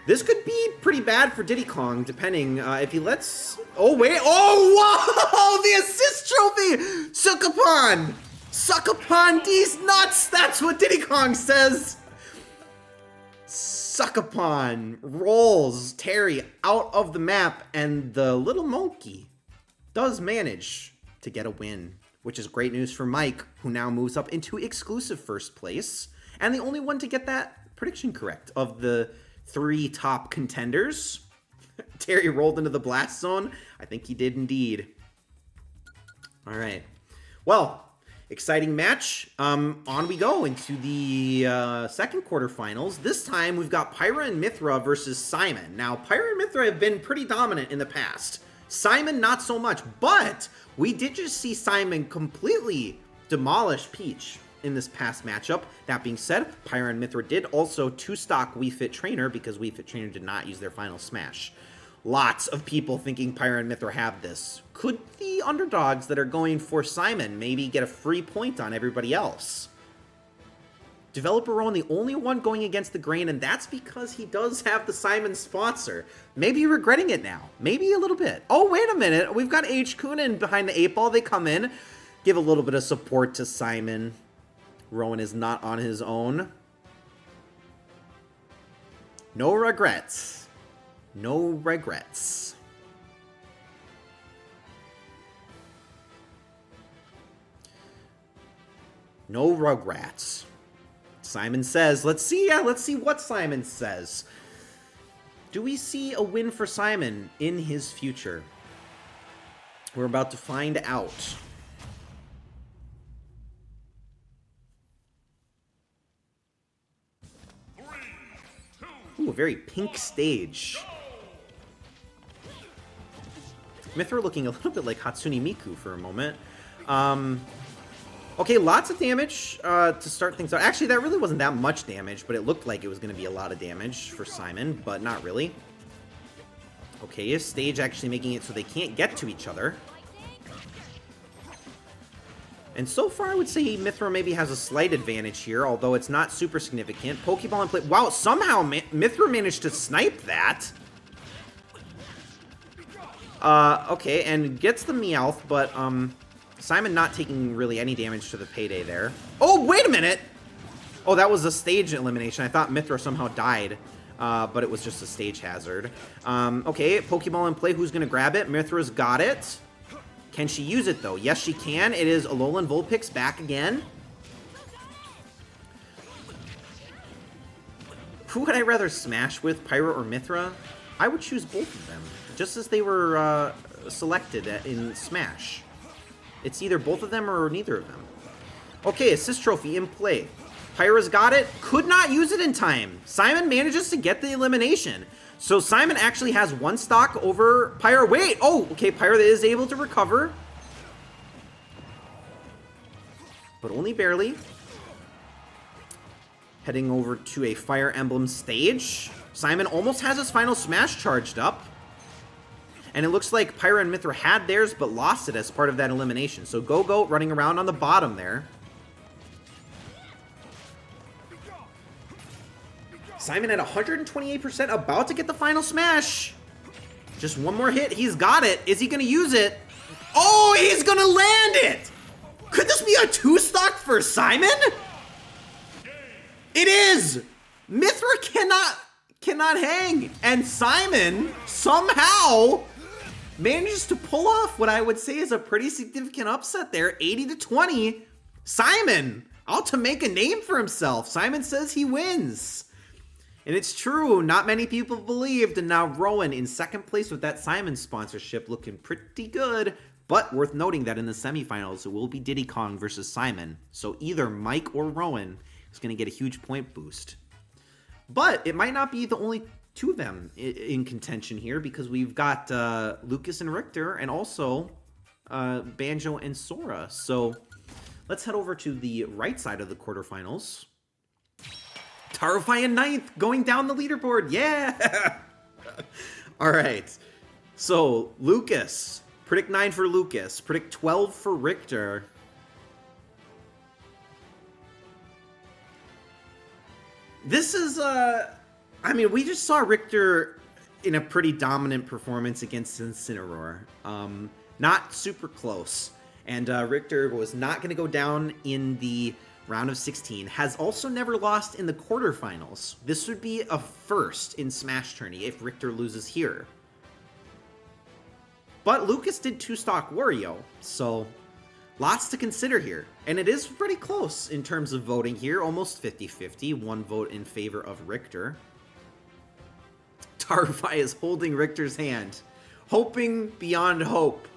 This could be pretty bad for Diddy Kong, depending if he lets... Oh, wait. Oh, whoa! The assist trophy! Sukapon! Suck upon these nuts! That's what Diddy Kong says! Suck upon rolls Terry out of the map, and the little monkey does manage to get a win, which is great news for Mike, who now moves up into exclusive first place, and the only one to get that prediction correct of the 3 top contenders. Terry rolled into the blast zone. I think he did indeed. All right. Well, exciting match. On we go into the second quarterfinals. This time we've got Pyra and Mithra versus Simon. Now, Pyra and Mithra have been pretty dominant in the past. Simon, not so much, but we did just see Simon completely demolish Peach in this past matchup. That being said, Pyra and Mithra did also 2-stock Wii Fit Trainer because Wii Fit Trainer did not use their final smash. Lots of people thinking Pyra and Mithra have this. Could the underdogs that are going for Simon maybe get a free point on everybody else? Developer Rowan, the only one going against the grain, and that's because he does have the Simon sponsor. Maybe regretting it now. Maybe a little bit. Oh, wait a minute. We've got H. Kunin behind the 8-ball. They come in, give a little bit of support to Simon. Rowan is not on his own. No regrets. No regrets. No rugrats. Simon says, let's see what Simon says. Do we see a win for Simon in his future? We're about to find out. Ooh, a very pink stage. Mithra looking a little bit like Hatsune Miku for a moment. Okay, lots of damage to start things out. Actually, that really wasn't that much damage, but it looked like it was going to be a lot of damage for Simon, but not really. Okay, is stage actually making it so they can't get to each other? And so far, I would say Mithra maybe has a slight advantage here, although it's not super significant. Pokeball in play. Wow, somehow Mithra managed to snipe that. Okay, and gets the Meowth, but, Simon not taking really any damage to the Payday there. Oh, wait a minute! Oh, that was a stage elimination. I thought Mithra somehow died, but it was just a stage hazard. Okay, Pokeball in play. Who's gonna grab it? Mithra's got it. Can she use it, though? Yes, she can. It is Alolan Vulpix back again. Who would I rather smash with, Pyra or Mithra? I would choose both of them, just as they were selected in Smash. It's either both of them or neither of them. Okay, assist trophy in play. Pyra's got it. Could not use it in time. Simon manages to get the elimination. So Simon actually has one stock over Pyra. Wait! Oh, okay, Pyra is able to recover. But only barely. Heading over to a Fire Emblem stage. Simon almost has his final smash charged up. And it looks like Pyra and Mithra had theirs, but lost it as part of that elimination. So Go-Go running around on the bottom there. Simon at 128%, about to get the final smash. Just one more hit. He's got it. Is he going to use it? Oh, he's going to land it. Could this be a two-stock for Simon? It is. Mithra cannot hang. And Simon somehow manages to pull off what I would say is a pretty significant upset there. 80-20. Simon out to make a name for himself. Simon says he wins. And it's true, not many people believed, and now Rowan in second place with that Simon sponsorship looking pretty good. But worth noting that in the semifinals, it will be Diddy Kong versus Simon. So either Mike or Rowan is going to get a huge point boost. But it might not be the only two of them in contention here, because we've got Lucas and Richter, and also Banjo and Sora. So let's head over to the right side of the quarterfinals. Tarufai in ninth, going down the leaderboard. Yeah! All right. So, Lucas. Predict 9 for Lucas. Predict 12 for Richter. This is, I mean, we just saw Richter in a pretty dominant performance against Incineroar. Not super close. And Richter was not going to go down in the round of 16, has also never lost in the quarterfinals. This would be a first in SmashTourney if Richter loses here. But Lucas did two-stock Wario, so lots to consider here. And it is pretty close in terms of voting here, almost 50-50, one vote in favor of Richter. Tarufai is holding Richter's hand, hoping beyond hope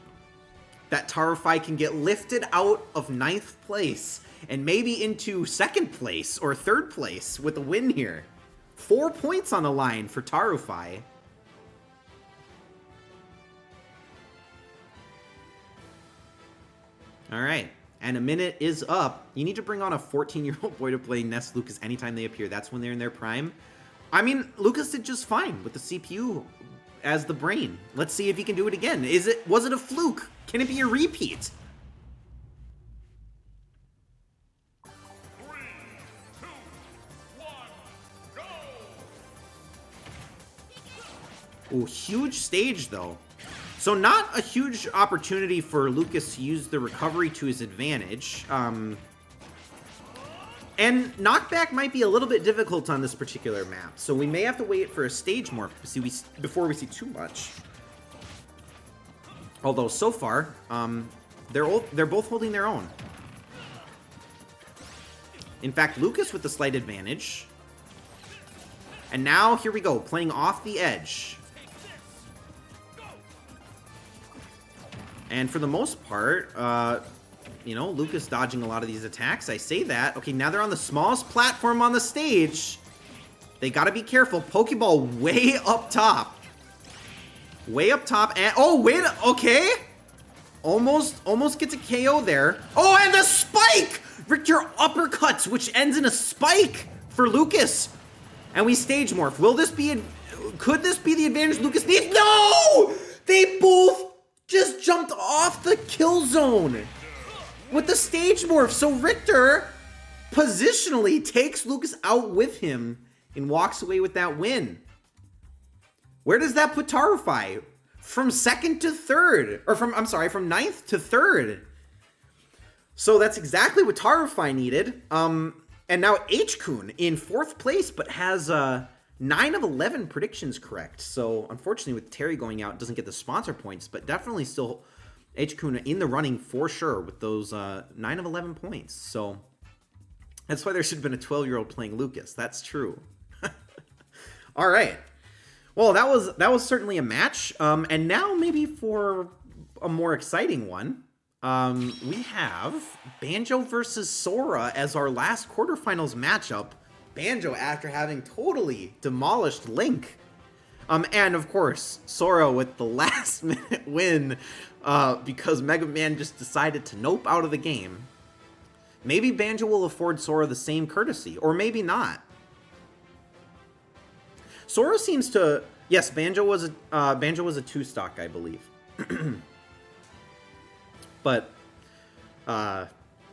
that Tarufai can get lifted out of 9th place and maybe into 2nd place or 3rd place with a win here. 4 points on the line for Tarufai. All right, and a minute is up. You need to bring on a 14-year-old boy to play Ness Lucas anytime they appear. That's when they're in their prime. I mean, Lucas did just fine with the CPU as the brain. Let's see if he can do it again. Was it a fluke? Can it be a repeat? 3, 2, 1, go! Ooh, huge stage, though. So not a huge opportunity for Lucas to use the recovery to his advantage. And knockback might be a little bit difficult on this particular map. So we may have to wait for a stage morph before we see too much. Although so far, they're both holding their own. In fact, Lucas with the slight advantage. And now, here we go, playing off the edge. And for the most part, you know, Lucas dodging a lot of these attacks. I say that. Okay, now they're on the smallest platform on the stage. They gotta be careful. Pokeball way up top. Way up top, and oh, wait, okay. Almost gets a KO there. Oh, and the spike! Richter uppercuts, which ends in a spike for Lucas. And we stage morph. Could this be the advantage Lucas needs? No! They both just jumped off the kill zone with the stage morph. So Richter positionally takes Lucas out with him and walks away with that win. Where does that put Tarify? From second to third, or from ninth to third. So that's exactly what Tarify needed. And now H-Kun in fourth place, but has 9 of 11 predictions correct. So unfortunately with Terry going out, doesn't get the sponsor points, but definitely still H-Kun in the running for sure with those 9 of 11 points. So that's why there should have been a 12-year-old playing Lucas. That's true. All right. Well, that was certainly a match. And now maybe for a more exciting one, we have Banjo versus Sora as our last quarterfinals matchup. Banjo after having totally demolished Link. And of course, Sora with the last minute win because Mega Man just decided to nope out of the game. Maybe Banjo will afford Sora the same courtesy, or maybe not. Sora seems to... Yes, Banjo was a 2-stock, I believe. But, I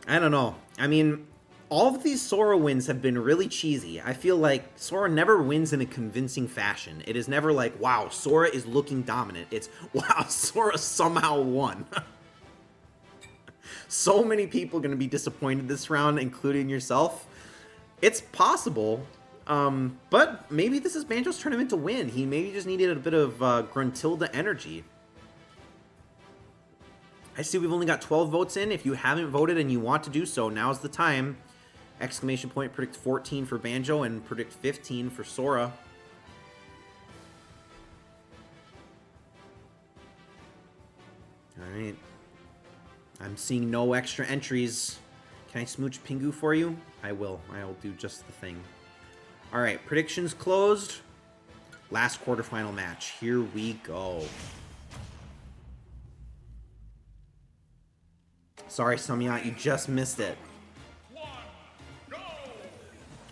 don't know. I mean, all of these Sora wins have been really cheesy. I feel like Sora never wins in a convincing fashion. It is never like, wow, Sora is looking dominant. It's, wow, Sora somehow won. So many people are going to be disappointed this round, including yourself. It's possible. But maybe this is Banjo's tournament to win. He maybe just needed a bit of Gruntilda energy. I see we've only got 12 votes in. If you haven't voted and you want to do so, now's the time. Exclamation point, predict 14 for Banjo and predict 15 for Sora. All right. I'm seeing no extra entries. Can I smooch Pingu for you? I will. I will do just the thing. All right, predictions closed. Last quarterfinal match. Here we go. Sorry, Samyat, you just missed it.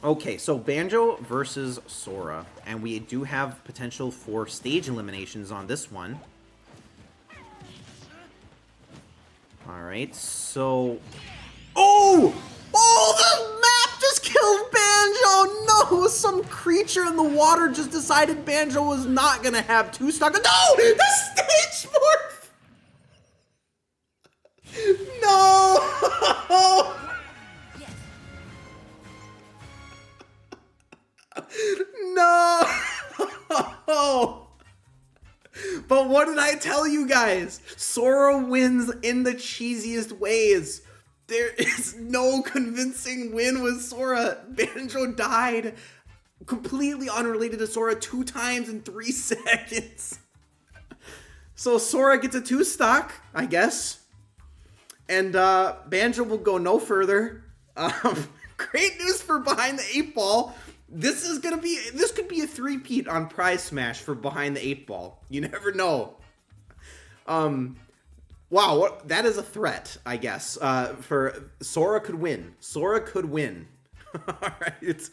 Okay, so Banjo versus Sora. And we do have potential for stage eliminations on this one. All right, so... Oh! Oh, the map just killed Banjo! No, some creature in the water just decided Banjo was not gonna have 2-stock. No! The stage morph! No! No! But what did I tell you guys? Sora wins in the cheesiest ways. There is no convincing win with Sora. Banjo died completely unrelated to Sora 2 times in 3 seconds. So Sora gets a 2-stock, I guess. And Banjo will go no further. Great news for Behind the 8 Ball. This could be a 3-peat on Prize Smash for Behind the 8 Ball. You never know. Wow, that is a threat, I guess. For Sora could win. Sora could win. All right.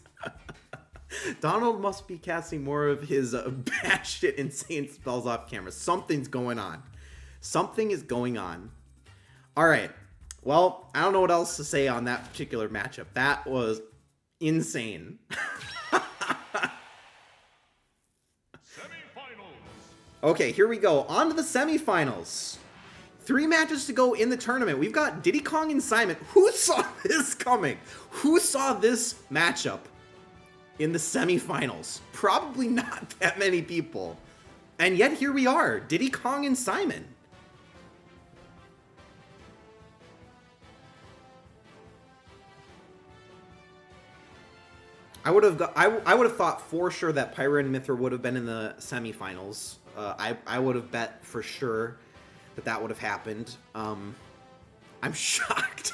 Donald must be casting more of his batshit insane spells off camera. Something's going on. Something is going on. All right. Well, I don't know what else to say on that particular matchup. That was insane. Okay, here we go. On to the semifinals. 3 matches to go in the tournament. We've got Diddy Kong and Simon. Who saw this coming? Who saw this matchup in the semifinals? Probably not that many people. And yet here we are. Diddy Kong and Simon. I would have thought for sure that Pyra and Mithra would have been in the semifinals. I would have bet for sure that would have happened. I'm shocked.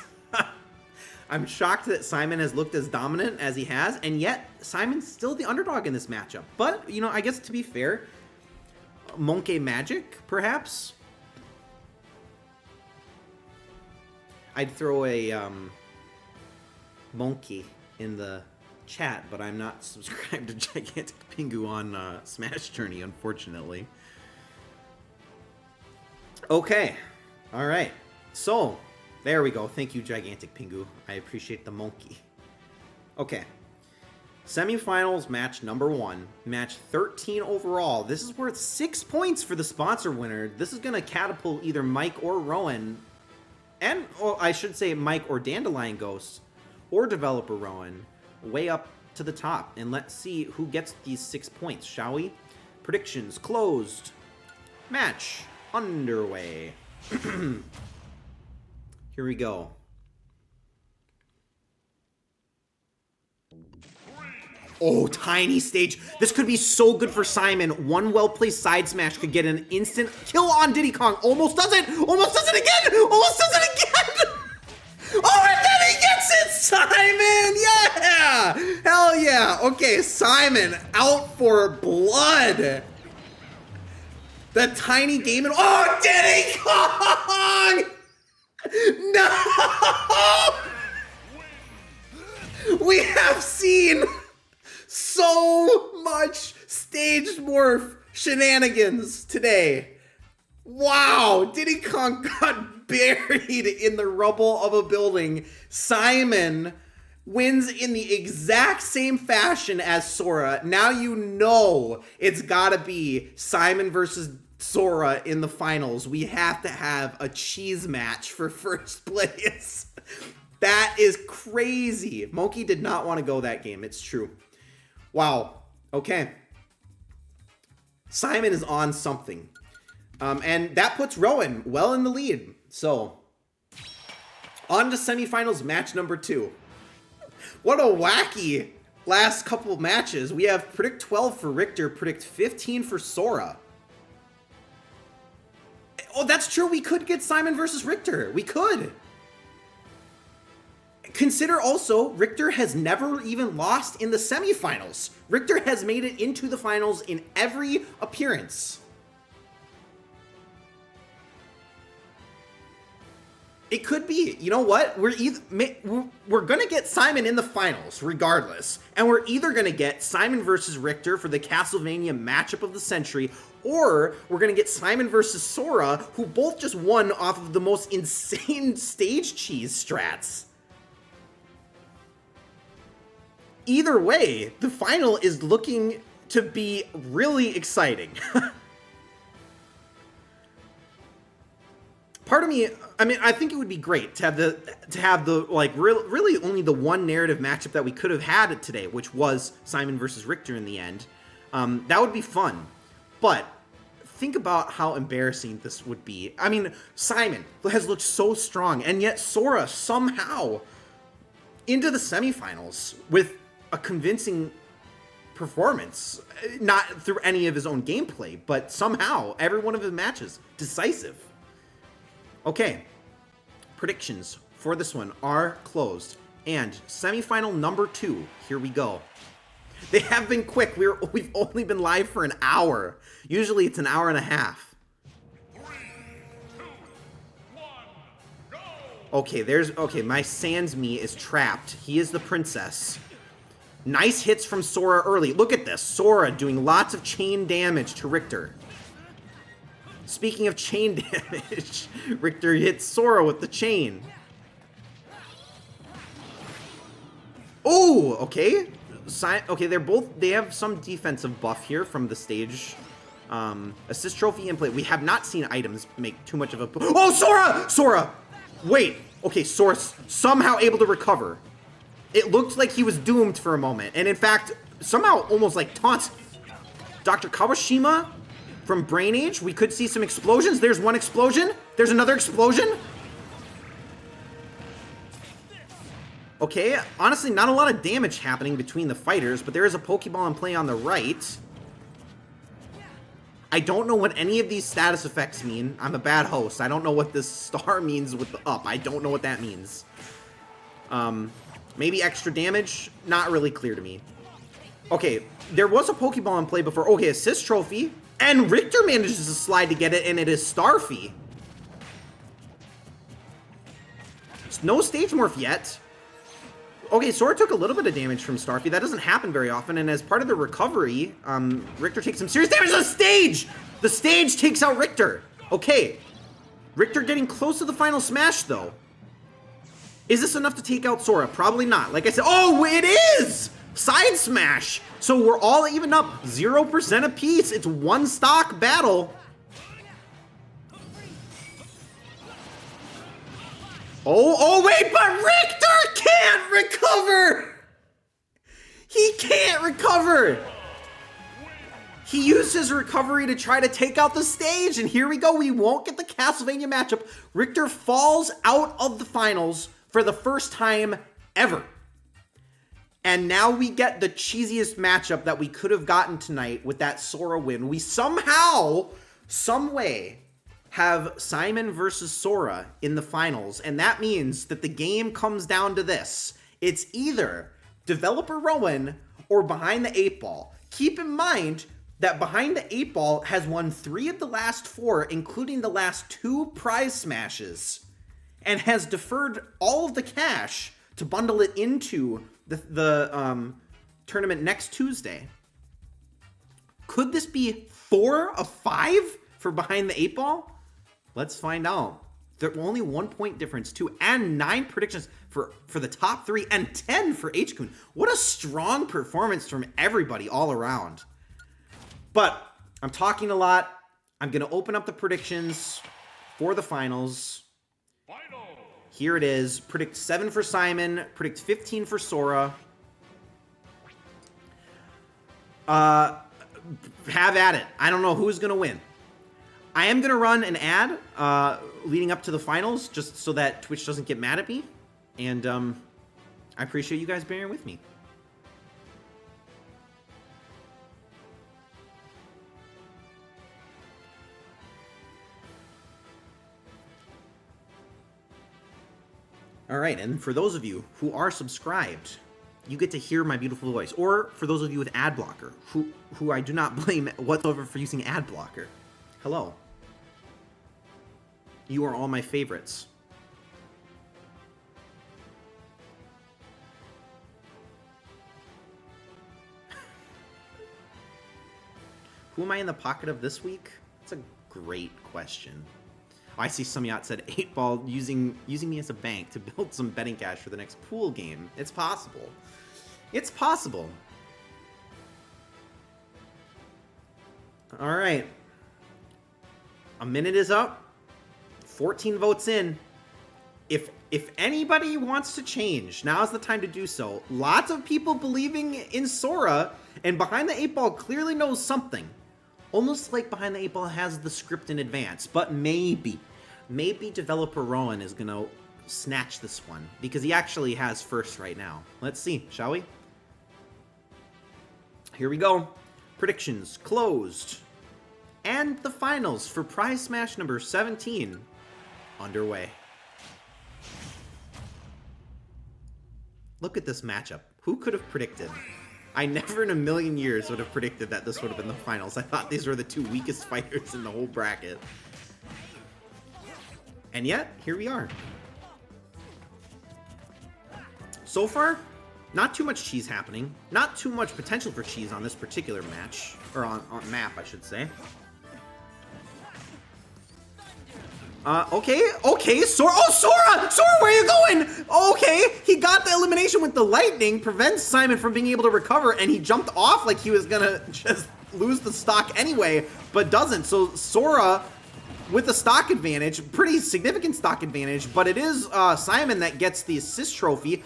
I'm shocked that Simon has looked as dominant as he has, and yet Simon's still the underdog in this matchup. But, you know, I guess to be fair, Monkey Magic, perhaps? I'd throw a monkey in the chat, but I'm not subscribed to Gigantic Pingu on SmashTourney, unfortunately. Okay. All right. So, there we go. Thank you, Gigantic Pingu. I appreciate the monkey. Okay. Semifinals match number 1. Match 13 overall. This is worth 6 points for the sponsor winner. This is going to catapult either Mike or Rowan, and, or I should say Mike or Dandelion Ghost, or Developer Rowan, way up to the top. And let's see who gets these 6 points, shall we? Predictions closed. Match underway. Here we go. Oh, tiny stage. This could be so good for Simon. One well-placed side smash could get an instant kill on Diddy Kong. Almost does it. Almost does it again. Almost does it again. Oh, and then he gets it, Simon. Yeah. Hell yeah. Okay, Simon out for blood. The tiny Damon. Oh, Diddy Kong. No. We have seen so much stage morph shenanigans today. Wow, Diddy Kong got buried in the rubble of a building. Simon wins in the exact same fashion as Sora. Now you know it's gotta be Simon versus Sora in the finals. We have to have a cheese match for first place. That is crazy. Monkey did not want to go that game. It's true. Wow. Okay. Simon is on something. And that puts Rowan well in the lead. So, on to semifinals match number 2. What a wacky last couple of matches. We have predict 12 for Richter, predict 15 for Sora. Oh, that's true. We could get Simon versus Richter. We could. Consider also, Richter has never even lost in the semifinals. Richter has made it into the finals in every appearance. It could be. You know what? We're gonna get Simon in the finals regardless, and we're either gonna get Simon versus Richter for the Castlevania matchup of the century, or we're gonna get Simon versus Sora, who both just won off of the most insane stage cheese strats. Either way, the final is looking to be really exciting. Part of me, I mean, I think it would be great to have the like really only the one narrative matchup that we could have had today, which was Simon versus Richter in the end. That would be fun, but think about how embarrassing this would be. I mean, Simon has looked so strong, and yet Sora somehow into the semifinals with a convincing performance, not through any of his own gameplay, but somehow every one of his matches decisive. Okay, predictions for this one are closed, and semifinal number 2, here we go. They have been quick. We've only been live for an hour. Usually it's an hour and a half. 3, 2, 1, go! Okay, my Sans me is trapped. He is the princess. Nice hits from Sora early. Look at this. Sora doing lots of chain damage to Richter. Speaking of chain damage, Richter hits Sora with the chain. Oh, okay. Okay, they have some defensive buff here from the stage. Assist trophy in play. We have not seen items make too much of a... Oh, Sora! Sora! Wait. Okay, Sora somehow able to recover. It looked like he was doomed for a moment. And in fact, somehow almost like taunts Dr. Kawashima from Brain Age. We could see some explosions. There's one explosion. There's another explosion. Okay, honestly, not a lot of damage happening between the fighters, but there is a Pokeball in play on the right. I don't know what any of these status effects mean. I'm a bad host. I don't know what this star means with the up. I don't know what that means. Maybe extra damage? Not really clear to me. Okay, there was a Pokeball in play before. Okay, assist trophy. And Richter manages to slide to get it, and it is Starfy. No stage morph yet. Okay, Sora took a little bit of damage from Starfy. That doesn't happen very often, and as part of the recovery, Richter takes some serious damage to the stage! The stage takes out Richter. Okay, Richter getting close to the final smash, though. Is this enough to take out Sora? Probably not. Like I said, oh, it is! Side smash! So we're all even up 0% apiece. It's one stock battle. Oh, wait, but Richter can't recover! He can't recover! He used his recovery to try to take out the stage, and here we go. We won't get the Castlevania matchup. Richter falls out of the finals for the first time ever. And now we get the cheesiest matchup that we could have gotten tonight with that Sora win. We somehow, some way, have Simon versus Sora in the finals, and that means that the game comes down to this. It's either Developer Rowan or Behind the 8 Ball. Keep in mind that Behind the 8 Ball has won 3 of the last 4, including the last 2 prize smashes, and has deferred all of the cash to bundle it into the tournament next Tuesday. Could this be 4 of 5 for Behind the 8 Ball? Let's find out. There's only 1 point difference too, and 9 predictions for the top 3, and 10 for H-Kun. What a strong performance from everybody all around. But I'm talking a lot. I'm gonna open up the predictions for the finals. Here it is. Predict 7 for Simon. Predict 15 for Sora. Have at it. I don't know who's gonna win. I am going to run an ad leading up to the finals just so that Twitch doesn't get mad at me. And I appreciate you guys bearing with me. All right, and for those of you who are subscribed, you get to hear my beautiful voice. Or for those of you with ad blocker, who I do not blame whatsoever for using ad blocker. Hello. You are all my favorites. Who am I in the pocket of this week? That's a great question. Oh, I see Samyat said 8 Ball using me as a bank to build some betting cash for the next pool game. It's possible. It's possible. All right. A minute is up. 14 votes in. If anybody wants to change, now's the time to do so. Lots of people believing in Sora, and Behind the 8 Ball clearly knows something. Almost like Behind the 8 Ball has the script in advance, but maybe Developer Rowan is gonna snatch this one, because he actually has first right now. Let's see, shall we? Here we go. Predictions closed. And the finals for Prize Smash number 17 underway. Look at this matchup. Who could have predicted? I never in a million years would have predicted that this would have been the finals. I thought these were the 2 weakest fighters in the whole bracket. And yet, here we are. So far, not too much cheese happening. Not too much potential for cheese on this particular match. Or on map, I should say. Okay, Sora, Sora, where are you going? Okay, he got the elimination with the lightning, prevents Simon from being able to recover, and he jumped off like he was gonna just lose the stock anyway, but doesn't. So Sora, with the stock advantage, pretty significant stock advantage, but it is Simon that gets the assist trophy.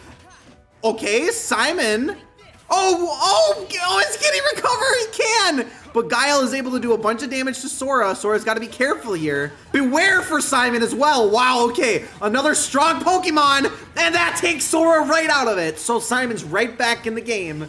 Okay, Simon. Oh, can he recover? He can! But Guile is able to do a bunch of damage to Sora. Sora's got to be careful here. Beware for Simon as well. Wow, okay. Another strong Pokemon, and that takes Sora right out of it. So Simon's right back in the game.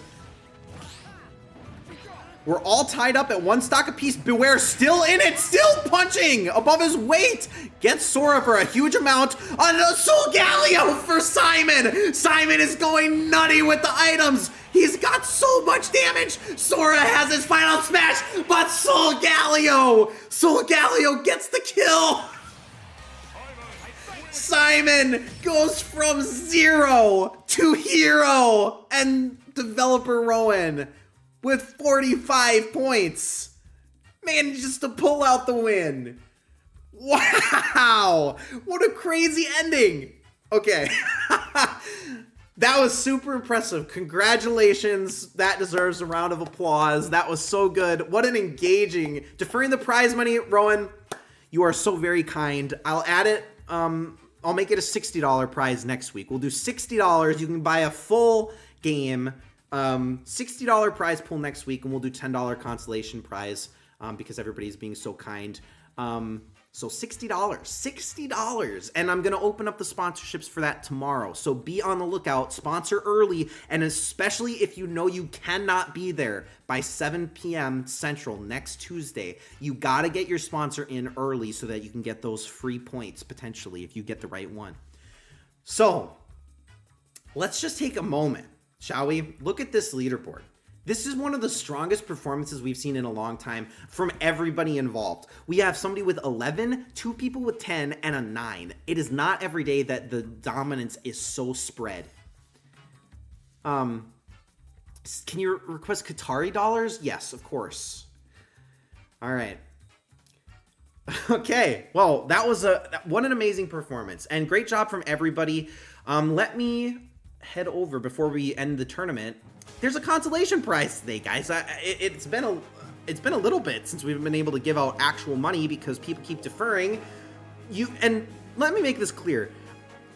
We're all tied up at 1 stock apiece. Beware still in it, still punching above his weight. Gets Sora for a huge amount. On a Soul Galio for Simon. Simon is going nutty with the items. He's got so much damage. Sora has his final smash, but Soul Galio gets the kill. Simon goes from 0 to hero, and developer Rowan with 45 points manages to pull out the win. Wow, what a crazy ending. Okay. That was super impressive. Congratulations. That deserves a round of applause. That was so good. What an engaging. Deferring the prize money, Rowan, you are so very kind. I'll add it. I'll make it a $60 prize next week. We'll do $60. You can buy a full game. $60 prize pool next week, and we'll do $10 consolation prize because everybody's being so kind. So $60, and I'm going to open up the sponsorships for that tomorrow. So be on the lookout, sponsor early, and especially if you know you cannot be there by 7 p.m. Central next Tuesday, you got to get your sponsor in early so that you can get those free points potentially if you get the right one. So let's just take a moment, shall we? Look at this leaderboard. This is one of the strongest performances we've seen in a long time from everybody involved. We have somebody with 11, 2 people with 10, and a 9. It is not every day that the dominance is so spread. Can you request Qatari dollars? Yes, of course. All right. Okay, well, that was what an amazing performance, and great job from everybody. Let me head over before we end the tournament. There's a consolation prize today, guys. It's been a little bit since we've been able to give out actual money because people keep deferring. And let me make this clear.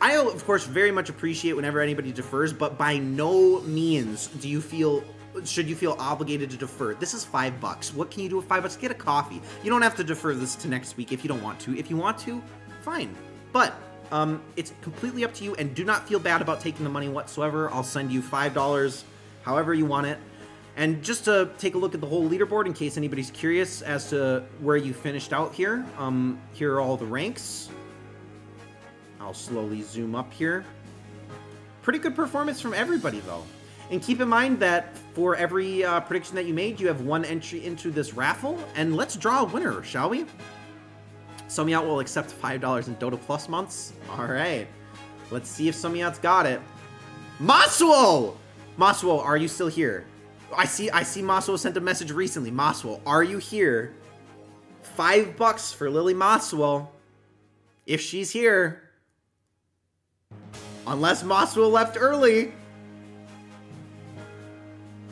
I, of course, very much appreciate whenever anybody defers, but by no means should you feel obligated to defer. This is $5. What can you do with $5? Get a coffee. You don't have to defer this to next week if you don't want to. If you want to, fine. But it's completely up to you, and do not feel bad about taking the money whatsoever. I'll send you $5. However you want it. And just to take a look at the whole leaderboard in case anybody's curious as to where you finished out here. Here are all the ranks. I'll slowly zoom up here. Pretty good performance from everybody though. And keep in mind that for every prediction that you made, you have 1 entry into this raffle. And let's draw a winner, shall we? Summyout will accept $5 in Dota Plus months. All right. Let's see if Summyout's got it. Masuo! Masuo, are you still here? I see Masuo sent a message recently. Masuo, are you here? $5 for Lily Masuo. If she's here. Unless Masuo left early.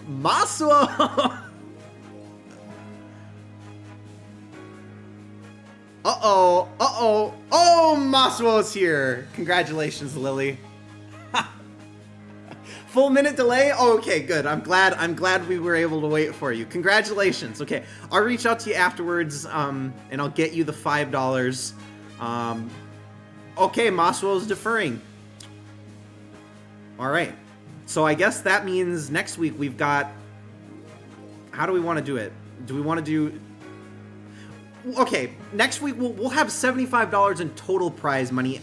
Masuo! Uh-oh. Uh-oh. Oh, Masuo's here. Congratulations, Lily. Full minute delay? Oh, okay, good. I'm glad we were able to wait for you. Congratulations. Okay, I'll reach out to you afterwards, and I'll get you the $5. Okay, Masuo's deferring. All right. So I guess that means next week we've got... How do we want to do it? Do we want to do... Okay, next week we'll have $75 in total prize money.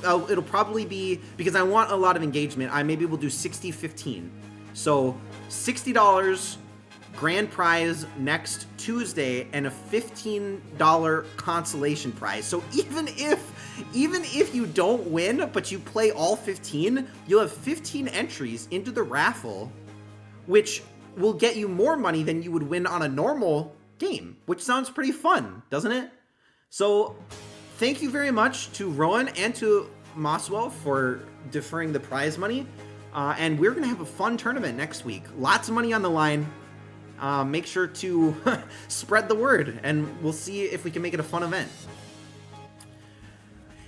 It'll probably be, because I want a lot of engagement, maybe we'll do 60-15. So $60 grand prize next Tuesday and a $15 consolation prize. So even if you don't win, but you play all 15, you'll have 15 entries into the raffle, which will get you more money than you would win on a normal game, which sounds pretty fun, doesn't it? So thank you very much to Rowan and to Masuo for deferring the prize money. And we're going to have a fun tournament next week. Lots of money on the line. Make sure to spread the word, and we'll see if we can make it a fun event.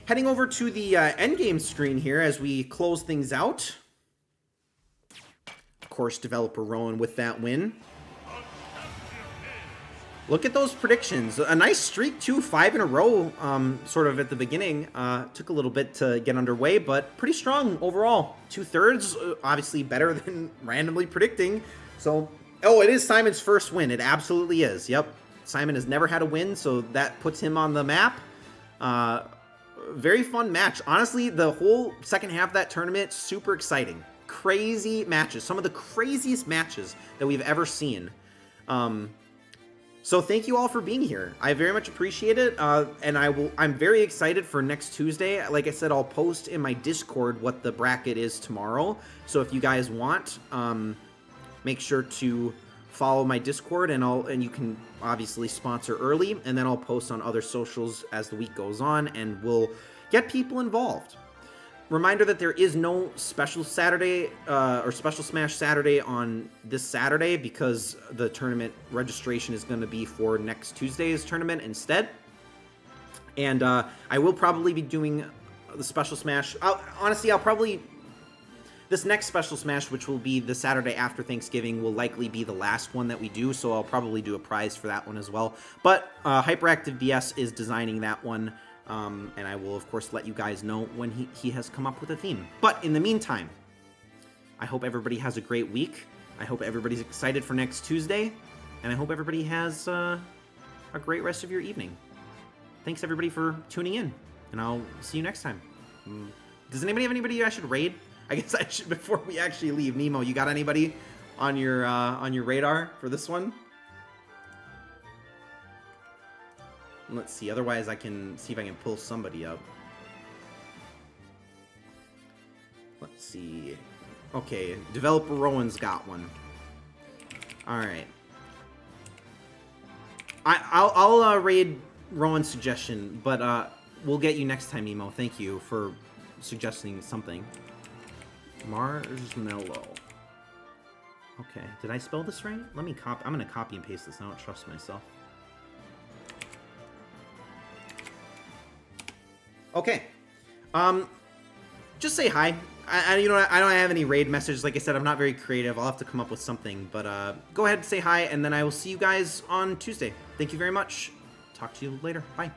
Heading over to the endgame screen here as we close things out. Of course, developer Rowan with that win. Look at those predictions. A nice streak, too. 5 in a row, sort of at the beginning. Took a little bit to get underway, but pretty strong overall. 2/3, obviously better than randomly predicting. So Oh, it is Simon's first win. It absolutely is. Yep. Simon has never had a win, so that puts him on the map. Very fun match. Honestly, the whole second half of that tournament, super exciting. Crazy matches. Some of the craziest matches that we've ever seen. So thank you all for being here. I very much appreciate it. And I'm very excited for next Tuesday. Like I said, I'll post in my Discord what the bracket is tomorrow. So if you guys want, make sure to follow my Discord, and you can obviously sponsor early, and then I'll post on other socials as the week goes on, and we'll get people involved. Reminder that there is no special Saturday or special Smash Saturday on this Saturday because the tournament registration is going to be for next Tuesday's tournament instead. And I will probably be doing the special Smash. I'll probably... This next special Smash, which will be the Saturday after Thanksgiving, will likely be the last one that we do, so I'll probably do a prize for that one as well. But Hyperactive BS is designing that one, and I will, of course, let you guys know when he has come up with a theme. But in the meantime, I hope everybody has a great week. I hope everybody's excited for next Tuesday, and I hope everybody has a great rest of your evening. Thanks, everybody, for tuning in, and I'll see you next time. Does anybody have anybody I should raid? I guess I should, before we actually leave. Nemo, you got anybody on your radar for this one? Let's see. Otherwise, I can see if I can pull somebody up. Let's see. Okay, developer Rowan's got one. All right. I'll raid Rowan's suggestion, but we'll get you next time, Nemo. Thank you for suggesting something. Marshmallow. Okay, did I spell this right? Let me copy. I'm gonna copy and paste this. I don't trust myself. Okay. Just say hi. I don't have any raid messages. Like I said, I'm not very creative. I'll have to come up with something. But go ahead and say hi, and then I will see you guys on Tuesday. Thank you very much. Talk to you later. Bye.